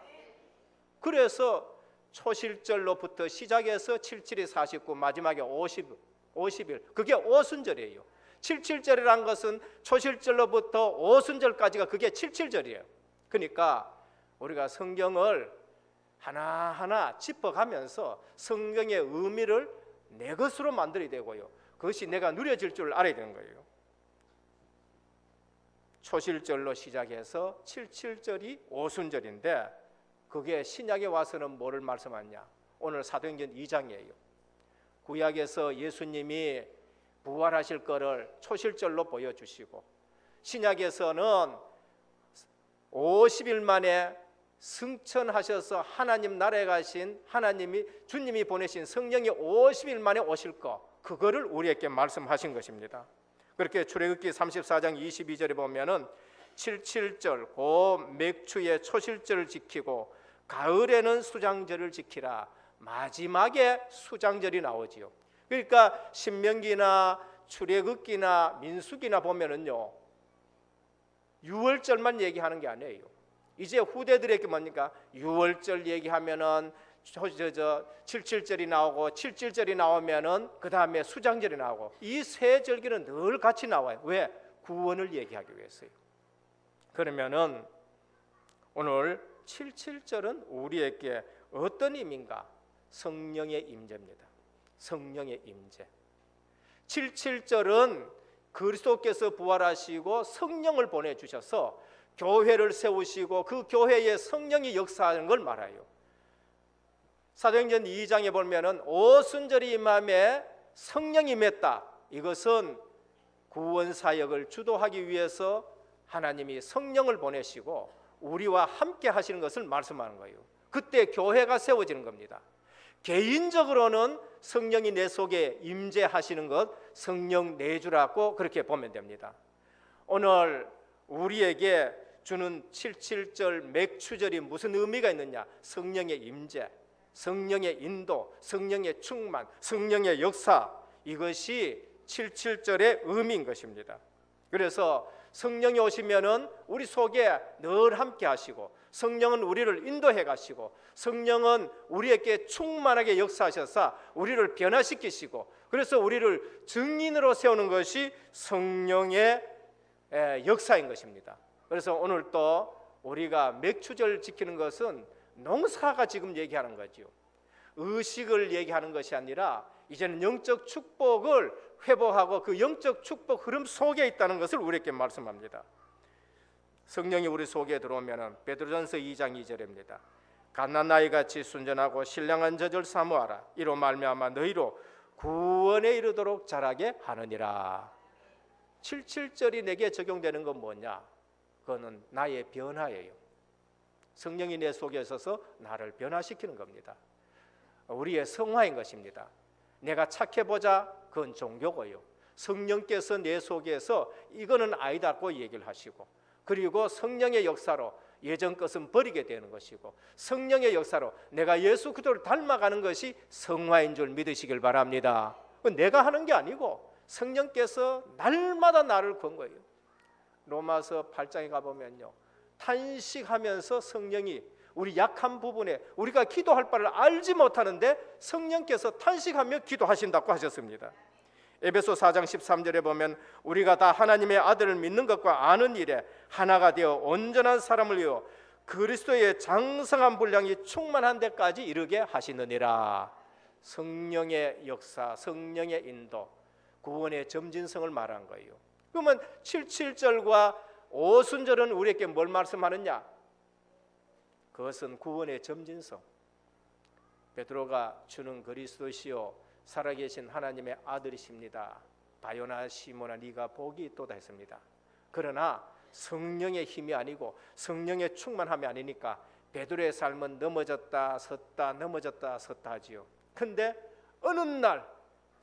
그래서 초실절로부터 시작해서 77이 49, 마지막에 50일, 그게 오순절이에요. 77절이라는 것은 초실절로부터 오순절까지가 그게 77절이에요. 그러니까 우리가 성경을 하나하나 짚어가면서 성경의 의미를 내 것으로 만들어야 되고요, 그것이 내가 누려질 줄 알아야 되는 거예요. 초실절로 시작해서 77절이 오순절인데, 그게 신약에 와서는 뭐를 말씀하냐? 오늘 사도행전 2장이에요. 구약에서 예수님이 부활하실 거를 초실절로 보여주시고, 신약에서는 50일 만에 승천하셔서 하나님 나라에 가신 하나님이, 주님이 보내신 성령이 50일 만에 오실 거, 그거를 우리에게 말씀하신 것입니다. 그렇게 출애굽기 34장 22절에 보면은 77절 그 맥추의 초실절을 지키고 가을에는 수장절을 지키라, 마지막에 수장절이 나오지요. 그러니까 신명기나 출애굽기나 민수기나 보면은요, 6월절만 얘기하는 게 아니에요. 이제 후대들에게 뭡니까? 6월절 얘기하면은 77절이 나오고 77절이 나오면은 그 다음에 수장절이 나오고, 이 세 절기는 늘 같이 나와요. 왜? 구원을 얘기하기 위해서요. 그러면은 오늘 77절은 우리에게 어떤 의미인가? 성령의 임재입니다. 성령의 임재. 77절은 그리스도께서 부활하시고 성령을 보내주셔서 교회를 세우시고 그 교회에 성령이 역사하는 걸 말해요. 사도행전 2장에 보면은 오순절이 임함에 성령이 임했다. 이것은 구원 사역을 주도하기 위해서 하나님이 성령을 보내시고 우리와 함께 하시는 것을 말씀하는 거예요. 그때 교회가 세워지는 겁니다. 개인적으로는 성령이 내 속에 임재하시는 것, 성령 내주라고 그렇게 보면 됩니다. 오늘 우리에게 주는 77절 맥추절이 무슨 의미가 있느냐? 성령의 임재, 성령의 인도, 성령의 충만, 성령의 역사, 이것이 77절의 의미인 것입니다. 그래서 성령이 오시면은 우리 속에 늘 함께 하시고, 성령은 우리를 인도해 가시고, 성령은 우리에게 충만하게 역사하셔서 우리를 변화시키시고, 그래서 우리를 증인으로 세우는 것이 성령의 역사인 것입니다. 그래서 오늘 또 우리가 맥추절 지키는 것은 농사가 지금 얘기하는 거죠. 의식을 얘기하는 것이 아니라 이제는 영적 축복을 회복하고 그 영적 축복 흐름 속에 있다는 것을 우리에게 말씀합니다. 성령이 우리 속에 들어오면 베드로전서 2장 2절입니다. 갓난아이 같이 순전하고 신령한 젖을 사모하라. 이로 말미암아 너희로 구원에 이르도록 자라게 하느니라. 77절이 내게 적용되는 건 뭐냐? 그거는 나의 변화예요. 성령이 내 속에 있어서 나를 변화시키는 겁니다. 우리의 성화인 것입니다. 내가 착해보자, 그건 종교고요. 성령께서 내 속에서 이거는 아니다고 얘기를 하시고, 그리고 성령의 역사로 예전 것은 버리게 되는 것이고, 성령의 역사로 내가 예수 그리스도를 닮아가는 것이 성화인 줄 믿으시길 바랍니다. 그건 내가 하는 게 아니고 성령께서 날마다 나를 건 거예요. 로마서 8장에 가보면요, 탄식하면서 성령이 우리 약한 부분에 우리가 기도할 바를 알지 못하는데 성령께서 탄식하며 기도하신다고 하셨습니다. 에베소 4장 13절에 보면 우리가 다 하나님의 아들을 믿는 것과 아는 일에 하나가 되어 온전한 사람을 이어 그리스도의 장성한 분량이 충만한 데까지 이르게 하시느니라. 성령의 역사, 성령의 인도, 구원의 점진성을 말한 거예요. 그러면 77절과 오순절은 우리에게 뭘 말씀하느냐? 그것은 구원의 점진성. 베드로가 주는 그리스도시요 살아계신 하나님의 아들이십니다. 바요나 시모나 네가 복이 있도다 했습니다. 그러나 성령의 힘이 아니고 성령의 충만함이 아니니까 베드로의 삶은 넘어졌다 섰다 넘어졌다 섰다 하지요. 근데 어느 날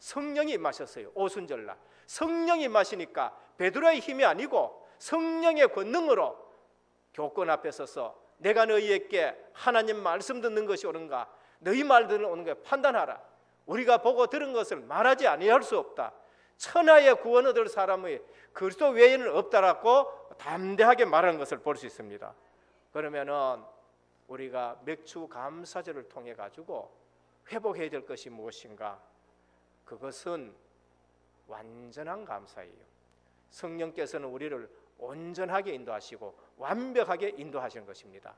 성령이 임하셨어요. 오순절날 성령이 임하시니까 베드로의 힘이 아니고 성령의 권능으로 교권 앞에 서서 내가 너희에게 하나님 말씀 듣는 것이 옳은가, 너희 말 듣는 오는 거 판단하라. 우리가 보고 들은 것을 말하지 아니할 수 없다. 천하의 구원 얻을 사람의 그리스도 외에는 없다라고 담대하게 말하는 것을 볼 수 있습니다. 그러면은 우리가 맥주 감사절을 통해 가지고 회복해야 될 것이 무엇인가? 그것은 완전한 감사예요. 성령께서는 우리를 온전하게 인도하시고 완벽하게 인도하시는 것입니다.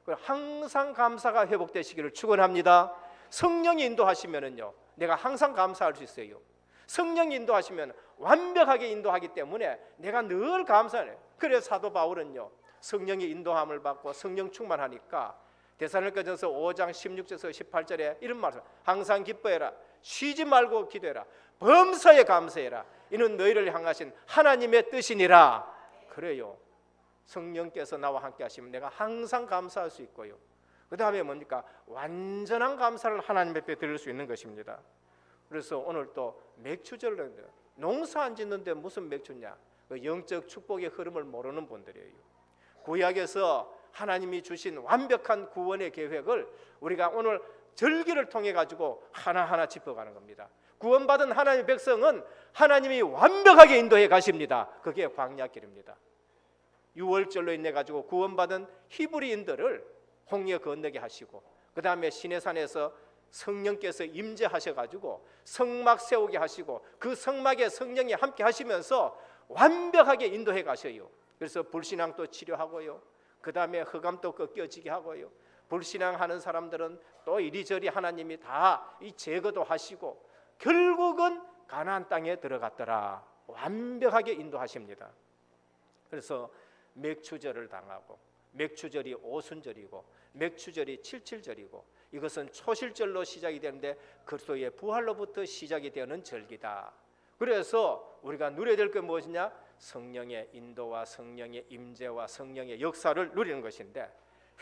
항상 감사가 회복되시기를 축원합니다. 성령이 인도하시면은요, 내가 항상 감사할 수 있어요. 성령이 인도하시면 완벽하게 인도하기 때문에 내가 늘 감사해요. 그래서 사도 바울은요, 성령의 인도함을 받고 성령 충만하니까 데살로니가전서 5장 16절에서 18절에 이런 말씀, 항상 기뻐해라, 쉬지 말고 기도해라, 범사에 감사해라, 이는 너희를 향하신 하나님의 뜻이니라. 그래요. 성령께서 나와 함께 하시면 내가 항상 감사할 수 있고요. 그 다음에 뭡니까? 완전한 감사를 하나님 앞에 드릴 수 있는 것입니다. 그래서 오늘 또 맥주절을 농사 안 짓는데 무슨 맥주냐? 그 영적 축복의 흐름을 모르는 분들이에요. 구약에서 하나님이 주신 완벽한 구원의 계획을 우리가 오늘 절기를 통해 가지고 하나하나 짚어가는 겁니다. 구원받은 하나님의 백성은 하나님이 완벽하게 인도해 가십니다. 그게 광야길입니다. 6월절로 인해 가지고 구원받은 히브리인들을 홍해 건너게 하시고, 그 다음에 시내산에서 성령께서 임재하셔 가지고 성막 세우게 하시고, 그 성막에 성령이 함께 하시면서 완벽하게 인도해 가셔요. 그래서 불신앙도 치료하고요, 그 다음에 흑암도 꺾여지게 하고요, 불신앙하는 사람들은 또 이리저리 하나님이 다 이 제거도 하시고 결국은 가나안 땅에 들어갔더라. 완벽하게 인도하십니다. 그래서 맥추절을 당하고, 맥추절이 오순절이고 맥추절이 77절이고, 이것은 초실절로 시작이 되는데 그리스도의 부활로부터 시작이 되는 절기다. 그래서 우리가 누려야 될 게 무엇이냐? 성령의 인도와 성령의 임재와 성령의 역사를 누리는 것인데,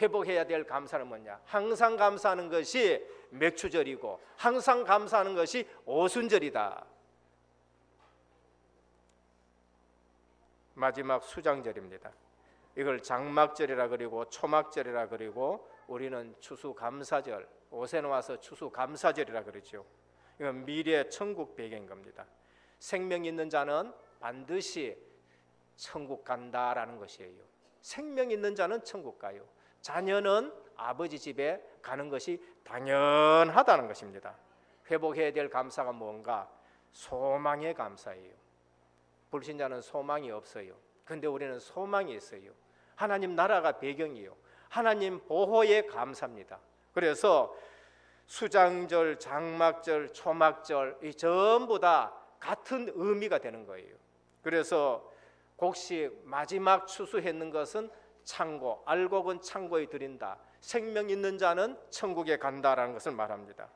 회복해야 될 감사는 뭐냐? 항상 감사하는 것이 맥추절이고 항상 감사하는 것이 오순절이다. 마지막 수장절입니다. 이걸 장막절이라 그리고 초막절이라 그리고 우리는 추수감사절, 오세 나와서 추수감사절이라 그러죠. 이건 미래 천국 배경인 겁니다. 생명 있는 자는 반드시 천국 간다라는 것이에요. 생명 있는 자는 천국 가요. 자녀는 아버지 집에 가는 것이 당연하다는 것입니다. 회복해야 될 감사가 뭔가? 소망의 감사예요. 불신자는 소망이 없어요. 근데 우리는 소망이 있어요. 하나님 나라가 배경이요. 하나님 보호에 감사합니다. 그래서 수장절, 장막절, 초막절 이 전부 다 같은 의미가 되는 거예요. 그래서 곡식 마지막 추수했는 것은 창고, 알곡은 창고에 드린다. 생명 있는 자는 천국에 간다라는 것을 말합니다.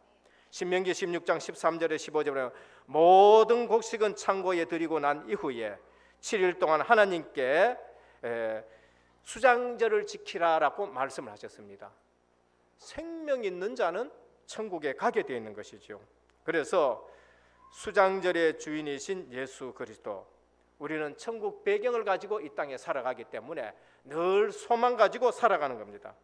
신명기 16장 13절에 15절에 모든 곡식은 창고에 드리고 난 이후에 7일 동안 하나님께 수장절을 지키라라고 말씀을 하셨습니다. 생명 있는 자는 천국에 가게 되어 있는 것이죠. 그래서 수장절의 주인이신 예수 그리스도, 우리는 천국 배경을 가지고 이 땅에 살아가기 때문에 늘 소망 가지고 살아가는 겁니다.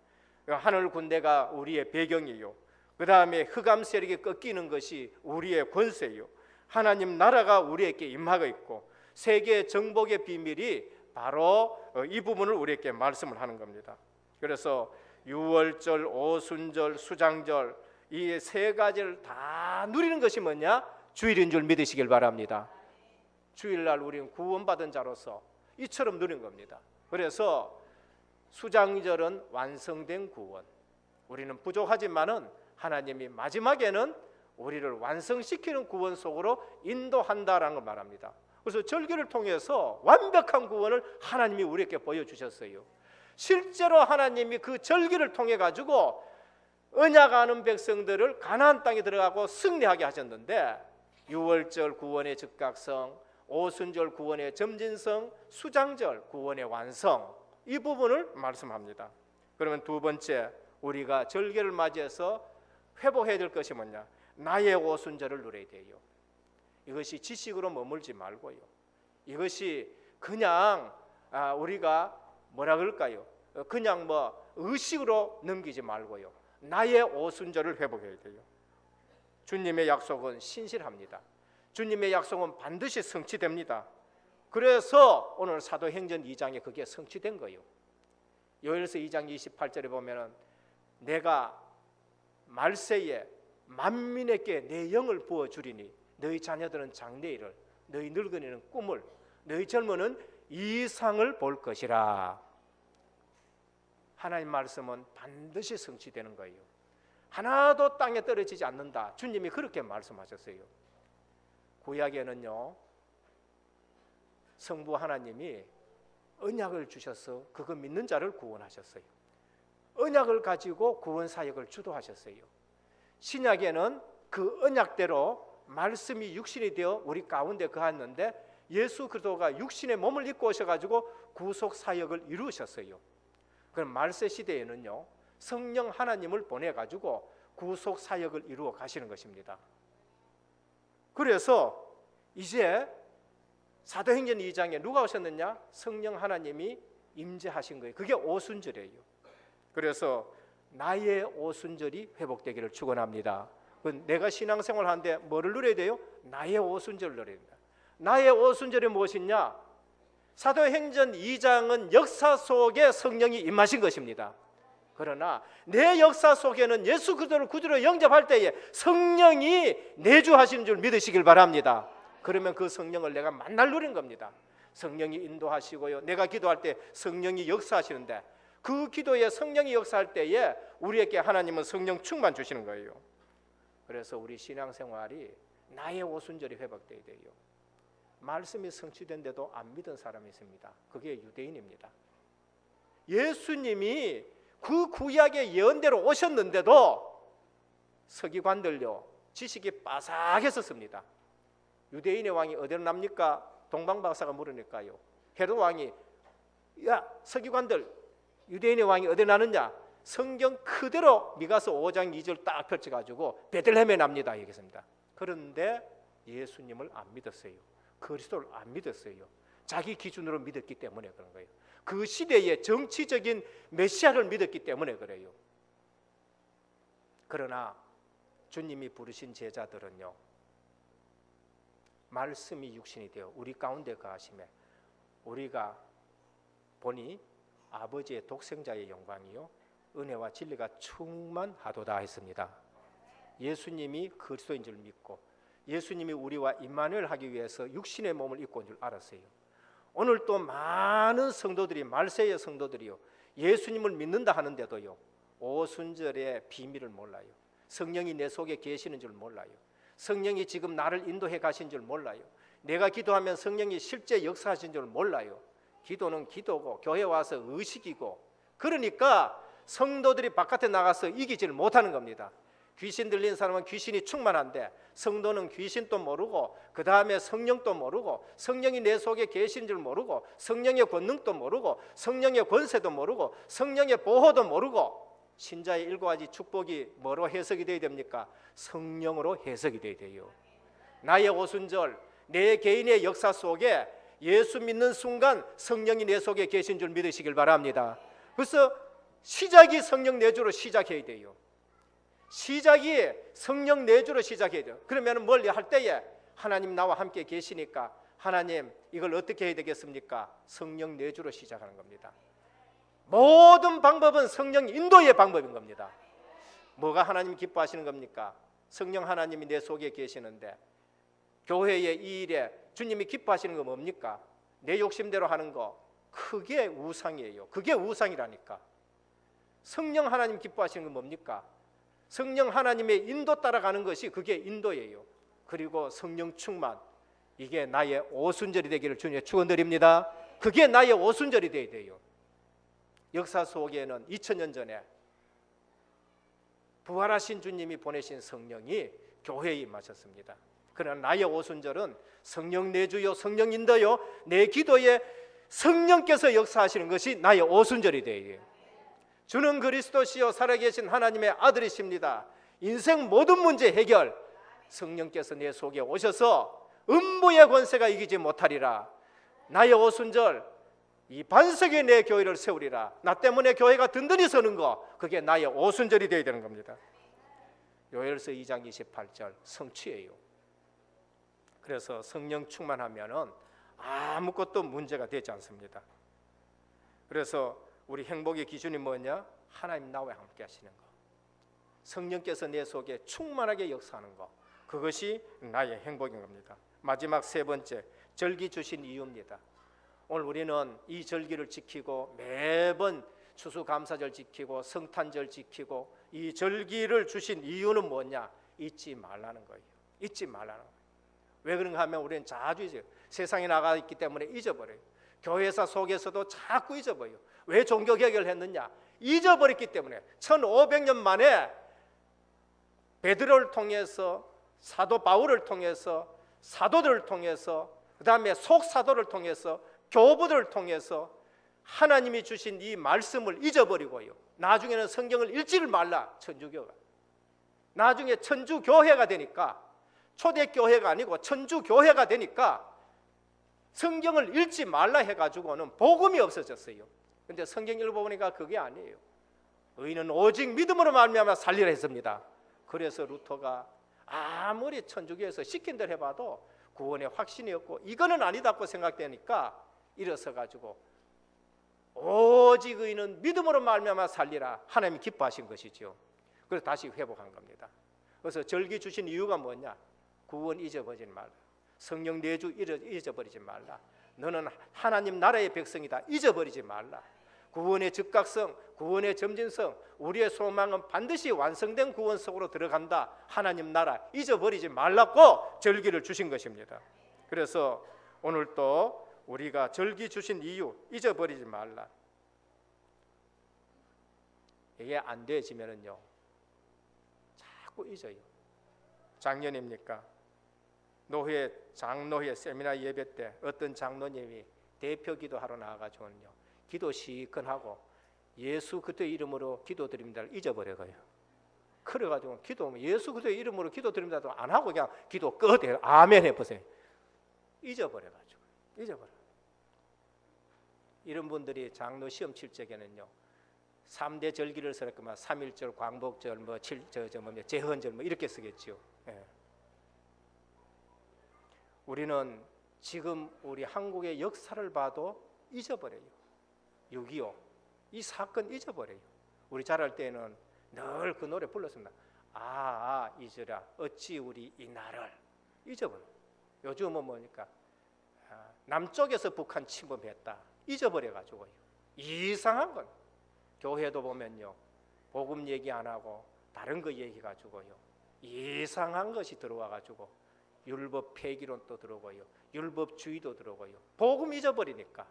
하늘 군대가 우리의 배경이요, 그 다음에 흑암 세력이 꺾이는 것이 우리의 권세요, 하나님 나라가 우리에게 임하고 있고 세계 정복의 비밀이 바로 이 부분을 우리에게 말씀을 하는 겁니다. 그래서 유월절, 오순절, 수장절 이 세 가지를 다 누리는 것이 뭐냐? 주일인 줄 믿으시길 바랍니다. 주일날 우리는 구원받은 자로서 이처럼 누린 겁니다. 그래서 수장절은 완성된 구원, 우리는 부족하지만은 하나님이 마지막에는 우리를 완성시키는 구원 속으로 인도한다라는 걸 말합니다. 그래서 절기를 통해서 완벽한 구원을 하나님이 우리에게 보여주셨어요. 실제로 하나님이 그 절기를 통해 가지고 언약하는 백성들을 가나안 땅에 들어가고 승리하게 하셨는데, 유월절 구원의 즉각성, 오순절 구원의 점진성, 수장절 구원의 완성, 이 부분을 말씀합니다. 그러면 두 번째, 우리가 절기를 맞이해서 회복해야 될 것이 뭐냐? 나의 오순절을 누려야 돼요. 이것이 지식으로 머물지 말고요, 이것이 그냥 우리가 뭐라 그럴까요? 그냥 뭐 의식으로 넘기지 말고요, 나의 오순절을 회복해야 돼요. 주님의 약속은 신실합니다. 주님의 약속은 반드시 성취됩니다. 그래서 오늘 사도행전 2장에 그게 성취된 거예요. 요엘서 2장 28절에 보면은 내가 말세에 만민에게 내 영을 부어 주리니 너희 자녀들은 장래일을, 너희 늙은이는 꿈을, 너희 젊은은 이상을 볼 것이라. 하나님 말씀은 반드시 성취되는 거예요. 하나도 땅에 떨어지지 않는다. 주님이 그렇게 말씀하셨어요. 구약에는요, 성부 하나님이 언약을 주셔서 그거 믿는 자를 구원하셨어요. 언약을 가지고 구원 사역을 주도하셨어요. 신약에는 그 언약대로 말씀이 육신이 되어 우리 가운데 거하는데, 예수 그리스도가 육신의 몸을 입고 오셔가지고 구속 사역을 이루셨어요. 그럼 말세 시대에는요, 성령 하나님을 보내가지고 구속 사역을 이루어 가시는 것입니다. 그래서 이제 사도행전 2장에 누가 오셨느냐? 성령 하나님이 임재하신 거예요. 그게 오순절이에요. 그래서 나의 오순절이 회복되기를 축원합니다. 내가 신앙생활 하는데 뭐를 누려야 돼요? 나의 오순절을 누려야 된다. 나의 오순절이 무엇이냐? 사도행전 2장은 역사 속에 성령이 임하신 것입니다. 그러나 내 역사 속에는 예수 그리스도를 구주로 영접할 때에 성령이 내주하시는 줄 믿으시길 바랍니다. 그러면 그 성령을 내가 만날 누린 겁니다. 성령이 인도하시고요, 내가 기도할 때 성령이 역사하시는데, 그 기도에 성령이 역사할 때에 우리에게 하나님은 성령 충만 주시는 거예요. 그래서 우리 신앙생활이 나의 오순절이 회복되어야 돼요. 말씀이 성취된데도 안 믿은 사람이 있습니다. 그게 유대인입니다. 예수님이 그 구약의 예언대로 오셨는데도 서기관들요, 지식이 빠삭했었습니다. 유대인의 왕이 어디로 납니까? 동방박사가 물으니까요. 헤롯 왕이 야 서기관들 유대인의 왕이 어디 나느냐? 성경 그대로 미가서 5장 2절 딱 펼쳐가지고 베들레헴에 납니다 얘기했습니다. 그런데 예수님을 안 믿었어요. 그리스도를 안 믿었어요. 자기 기준으로 믿었기 때문에 그런 거예요. 그 시대의 정치적인 메시아를 믿었기 때문에 그래요. 그러나 주님이 부르신 제자들은요, 말씀이 육신이 되어 우리 가운데 거하심에 우리가 보니 아버지의 독생자의 영광이요 은혜와 진리가 충만하도다 했습니다. 예수님이 그리스도인 줄 믿고 예수님이 우리와 임마누엘 하기 위해서 육신의 몸을 입고 온 줄 알았어요. 오늘 또 많은 성도들이 말세의 성도들이요 예수님을 믿는다 하는데도요 오순절의 비밀을 몰라요. 성령이 내 속에 계시는 줄 몰라요. 성령이 지금 나를 인도해 가신 줄 몰라요. 내가 기도하면 성령이 실제 역사하신 줄 몰라요. 기도는 기도고 교회 와서 의식이고, 그러니까 성도들이 바깥에 나가서 이기지를 못하는 겁니다. 귀신 들린 사람은 귀신이 충만한데 성도는 귀신도 모르고 그 다음에 성령도 모르고 성령이 내 속에 계신 줄 모르고 성령의 권능도 모르고 성령의 권세도 모르고 성령의 보호도 모르고, 신자의 7가지 축복이 뭐로 해석이 되어야 됩니까? 성령으로 해석이 되어야 돼요. 나의 오순절 내 개인의 역사 속에 예수 믿는 순간 성령이 내 속에 계신 줄 믿으시길 바랍니다. 그래서 시작이 성령 내주로 시작해야 돼요. 시작이 성령 내주로 시작해야 돼요. 그러면 뭘 할 때에 하나님 나와 함께 계시니까 하나님 이걸 어떻게 해야 되겠습니까? 성령 내주로 시작하는 겁니다. 모든 방법은 성령 인도의 방법인 겁니다. 뭐가 하나님 기뻐하시는 겁니까? 성령 하나님이 내 속에 계시는데 교회의 이 일에 주님이 기뻐하시는 거 뭡니까? 내 욕심대로 하는 거, 그게 우상이에요. 그게 우상이라니까. 성령 하나님 기뻐하시는 건 뭡니까? 성령 하나님의 인도 따라가는 것이 그게 인도예요. 그리고 성령 충만, 이게 나의 오순절이 되기를 주님의 축원드립니다. 그게 나의 오순절이 되어야 돼요. 역사 속에는 2000년 전에 부활하신 주님이 보내신 성령이 교회에 임하셨습니다. 그러나 나의 오순절은 성령 내주요 성령 인도요 내 기도에 성령께서 역사하시는 것이 나의 오순절이 되어야 돼요. 주는 그리스도시요 살아계신 하나님의 아들이십니다. 인생 모든 문제 해결 성령께서 내 속에 오셔서 음부의 권세가 이기지 못하리라. 나의 오순절 이 반석에 내 교회를 세우리라. 나 때문에 교회가 든든히 서는 거, 그게 나의 오순절이 되어야 되는 겁니다. 요엘서 2장 28절 성취예요. 그래서 성령 충만하면은 아무것도 문제가 되지 않습니다. 그래서 우리 행복의 기준이 뭐냐? 하나님 나와 함께 하시는 거, 성령께서 내 속에 충만하게 역사하는 거, 그것이 나의 행복인 겁니다. 마지막 세 번째, 절기 주신 이유입니다. 오늘 우리는 이 절기를 지키고 매번 추수감사절 지키고 성탄절 지키고 이 절기를 주신 이유는 뭐냐? 잊지 말라는 거예요. 잊지 말라는 거예요. 왜 그런가 하면 우리는 자주 잊어요. 세상에 나가 있기 때문에 잊어버려요. 교회사 속에서도 자꾸 잊어버려요. 왜 종교개혁을 했느냐? 잊어버렸기 때문에. 1500년 만에 베드로를 통해서, 사도 바울을 통해서, 사도들을 통해서, 그 다음에 속사도를 통해서, 교부들을 통해서 하나님이 주신 이 말씀을 잊어버리고요, 나중에는 성경을 읽지를 말라. 천주교가 나중에 천주교회가 되니까, 초대교회가 아니고 천주교회가 되니까 성경을 읽지 말라 해가지고는 복음이 없어졌어요. 근데 성경 읽어보니까 그게 아니에요. 의인은 오직 믿음으로 말미암아 살리라 했습니다. 그래서 루터가 아무리 천주교에서 시킨 대로 해봐도 구원의 확신이 없고 이거는 아니다고 생각되니까 일어서 가지고 오직 의인은 믿음으로 말미암아 살리라, 하나님이 기뻐하신 것이죠. 그래서 다시 회복한 겁니다. 그래서 절기 주신 이유가 뭐냐? 구원 잊어버리지 말라. 성령 내주 잊어버리지 말라. 너는 하나님 나라의 백성이다. 잊어버리지 말라. 구원의 즉각성, 구원의 점진성, 우리의 소망은 반드시 완성된 구원 속으로 들어간다. 하나님 나라 잊어버리지 말라고 절기를 주신 것입니다. 그래서 오늘 또 우리가 절기 주신 이유 잊어버리지 말라. 이게 안 되어지면은요 자꾸 잊어요. 작년입니까? 장로회 세미나 예배 때 어떤 장로님이 대표 기도하러 나와가지고는요, 기도 시큰하고 예수 그리스도의 이름으로 기도드립니다를 잊어버려가요. 그래가지고 기도 예수 그리스도의 이름으로 기도드립니다도 안 하고 그냥 기도 끝에 아멘 해보세요. 잊어버려가지고 잊어버려. 이런 분들이 장로 시험 칠 적에는요, 3대 절기를 쓰랬구만. 3.1절, 광복절, 제헌절 이렇게 쓰겠지요. 예. 우리는 지금 우리 한국의 역사를 봐도 잊어버려요. 6.25 이 사건 잊어버려요. 우리 자랄 때는 늘 그 노래 불렀습니다. 잊으라 어찌 우리 이 나라를 잊어버려요. 요즘은 뭐니까 남쪽에서 북한 침범했다 잊어버려가지고요. 이상한 건 교회도 보면요, 복음 얘기 안 하고 다른 거 얘기해가지고요, 이상한 것이 들어와가지고 율법 폐기론 또 들어오고요, 율법주의도 들어오고요, 복음 잊어버리니까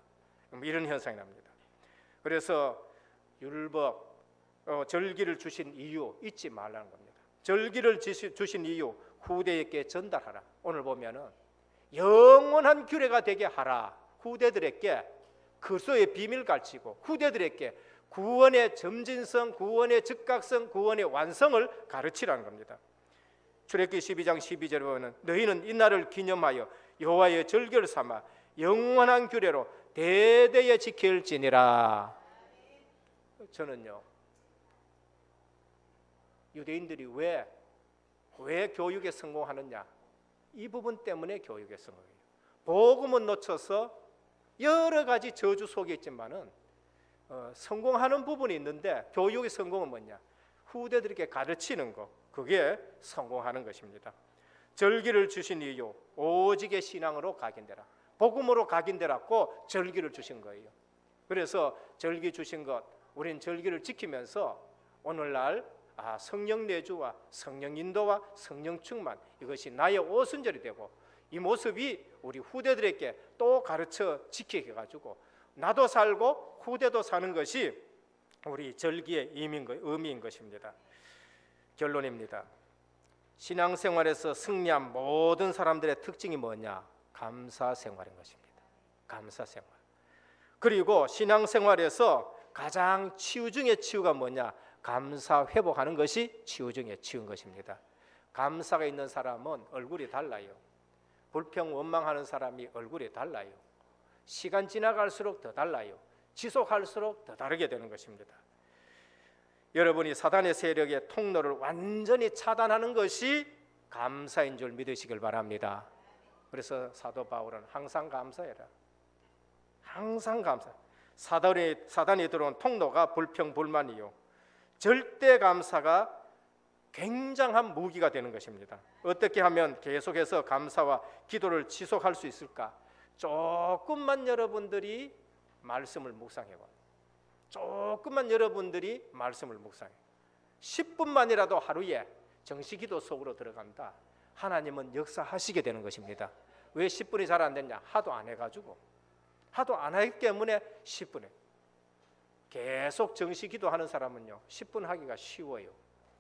이런 현상이 납니다. 그래서 율법 절기를 주신 이유 잊지 말라는 겁니다. 절기를 주신 이유 후대에게 전달하라. 오늘 보면은 영원한 규례가 되게 하라. 후대들에게 그리스도의 비밀 가르치고 후대들에게 구원의 점진성, 구원의 즉각성, 구원의 완성을 가르치라는 겁니다. 출애굽기 12장 12절에 보면 너희는 이날을 기념하여 여호와의 절기를 삼아 영원한 규례로 대대에 지킬지니라. 저는요, 유대인들이 왜 교육에 성공하느냐, 이 부분 때문에 교육에 성공해요. 복음은 놓쳐서 여러 가지 저주 속에 있지만은 성공하는 부분이 있는데, 교육의 성공은 뭐냐? 후대들에게 가르치는 것, 그게 성공하는 것입니다. 절기를 주신 이유 오직의 신앙으로 각인되라. 복음으로 각인되라고 절기를 주신 거예요. 그래서 절기 주신 것, 우리는 절기를 지키면서 오늘날 성령 내주와 성령 인도와 성령 충만, 이것이 나의 오순절이 되고 이 모습이 우리 후대들에게 또 가르쳐 지키게 해가지고 나도 살고 후대도 사는 것이 우리 절기의 의미인 것입니다. 결론입니다. 신앙생활에서 승리한 모든 사람들의 특징이 뭐냐? 감사생활인 것입니다. 감사생활. 그리고 신앙생활에서 가장 치유 중의 치유가 뭐냐? 감사 회복하는 것이 치유 중의 치유인 것입니다. 감사가 있는 사람은 얼굴이 달라요. 불평 원망하는 사람이 얼굴이 달라요. 시간 지나갈수록 더 달라요. 지속할수록 더 다르게 되는 것입니다. 여러분이 사단의 세력의 통로를 완전히 차단하는 것이 감사인 줄 믿으시길 바랍니다. 그래서 사도 바울은 항상 감사해라. 항상 감사. 사단이 들어온 통로가 불평 불만이요, 절대 감사가 굉장한 무기가 되는 것입니다. 어떻게 하면 계속해서 감사와 기도를 지속할 수 있을까? 조금만 여러분들이 말씀을 묵상해봐. 조금만 여러분들이 말씀을 묵상해. 10분만이라도 하루에 정시기도 속으로 들어간다. 하나님은 역사하시게 되는 것입니다. 왜 10분이 잘 안 됐냐? 하도 안 해가지고. 하도 안 하기 때문에 10분에. 계속 정시기도 하는 사람은요, 10분 하기가 쉬워요.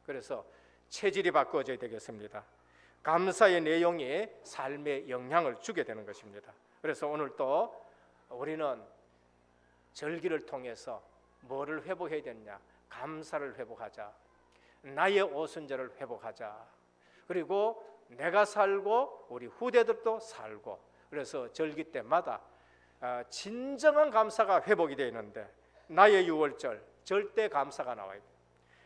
그래서 체질이 바꿔져야 되겠습니다. 감사의 내용이 삶에 영향을 주게 되는 것입니다. 그래서 오늘 또 우리는 절기를 통해서 뭐를 회복해야 되느냐? 감사를 회복하자. 나의 오순절을 회복하자. 그리고 내가 살고 우리 후대들도 살고, 그래서 절기 때마다 진정한 감사가 회복이 되어 있는데, 나의 유월절 절대 감사가 나와야 돼.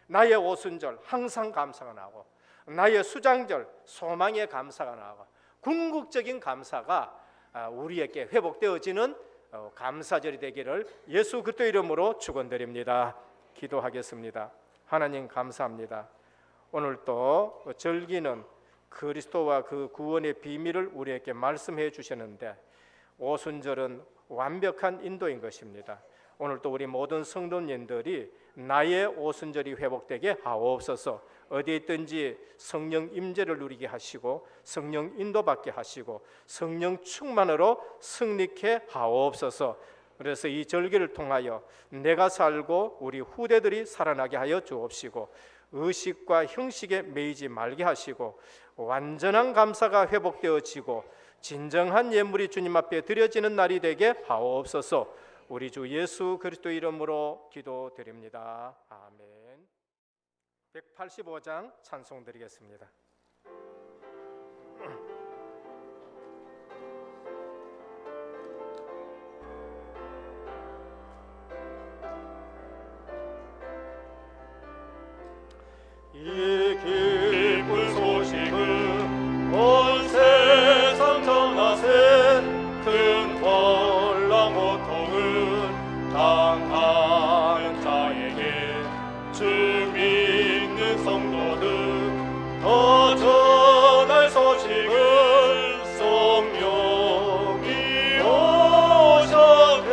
나의 오순절 항상 감사가 나오고, 나의 수장절 소망의 감사가 나오고, 궁극적인 감사가 우리에게 회복되어지는 감사절이 되기를 예수 그리스도 이름으로 축원드립니다. 기도하겠습니다. 하나님 감사합니다. 오늘 또 절기는 그리스도와 그 구원의 비밀을 우리에게 말씀해 주셨는데, 오순절은 완벽한 인도인 것입니다. 오늘 또 우리 모든 성도님들이 나의 오순절이 회복되게 하옵소서. 어디에 있든지 성령 임재를 누리게 하시고 성령 인도받게 하시고 성령 충만으로 승리케 하옵소서. 그래서 이 절기를 통하여 내가 살고 우리 후대들이 살아나게 하여 주옵시고, 의식과 형식에 매이지 말게 하시고 완전한 감사가 회복되어지고 진정한 예물이 주님 앞에 드려지는 날이 되게 하옵소서. 우리 주 예수 그리스도 이름으로 기도드립니다. 아멘. 185장 찬송 드리겠습니다. 이 기쁜 소식은 온 세상 전하세 큰 혼란 고통을 당하는 자에게 주 믿는 성도들 더 전할 소식을 성령이 오셨네.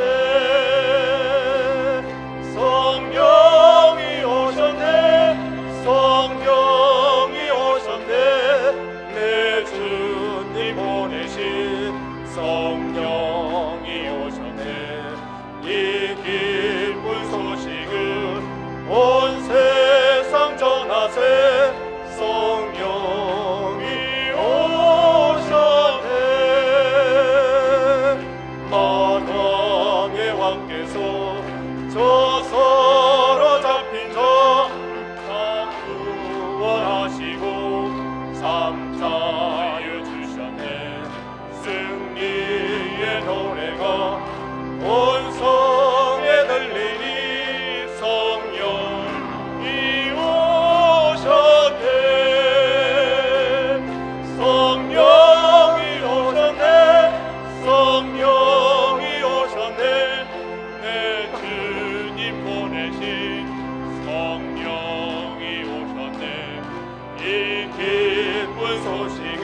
성령이 오셨네. 성령이 오셨네. 내 주님 보내신 성령이 오셨네. 이 기쁜 소식은 온 세상 전하세 성령이 오셨네. 만왕의 왕께서 저 서로 잡힌 자 구원하시고 삼자유 주셨네. 승리의 노래가 온 성에 들리니 성령이 오셨네. 성령이 오셨네. 성령이 오셨네. 내 주님 보내신 성령이 오셨네. 이 기쁜 소식을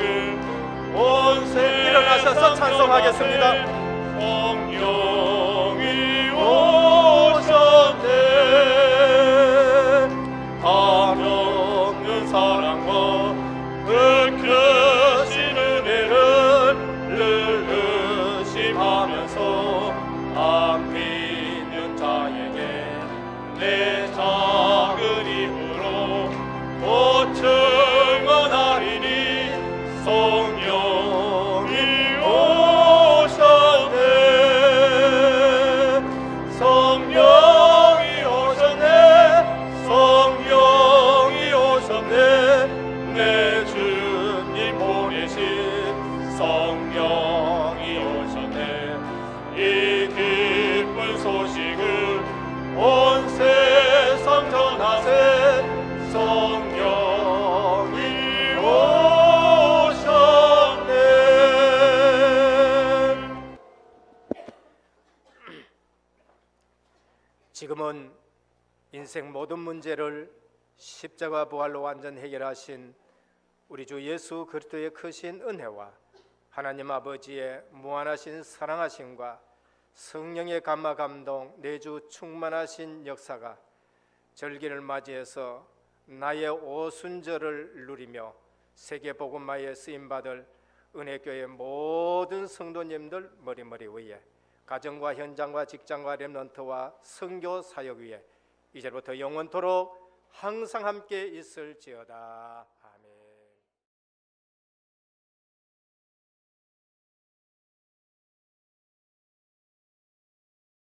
온 세상 일어나셔서 찬송하겠습니다. 성령이 오셨네. 한없는 사랑과 흑크신 은혜를 늘 의심하면서 안 믿는 자에게 내 작은 입으로 곧 증언하리니 성령이 오셨네. 성령이 오셨네. 성령이 오셨네. 내 주님 보내신 성령이 오셨네. 이 기쁜 소식을 온 세상 전하세 성령이 오셨네. 지금은 인생 모든 문제를 십자가 부활로 완전 해결하신 우리 주 예수 그리스도의 크신 은혜와 하나님 아버지의 무한하신 사랑하심과 성령의 감화 감동 내주 충만하신 역사가 절기를 맞이해서 나의 오순절을 누리며 세계 복음화에 쓰임 받을 은혜교회 모든 성도님들 머리머리 위에 가정과 현장과 직장과 렘넌트와 선교 사역 위에 이제부터 영원토록 항상 함께 있을지어다.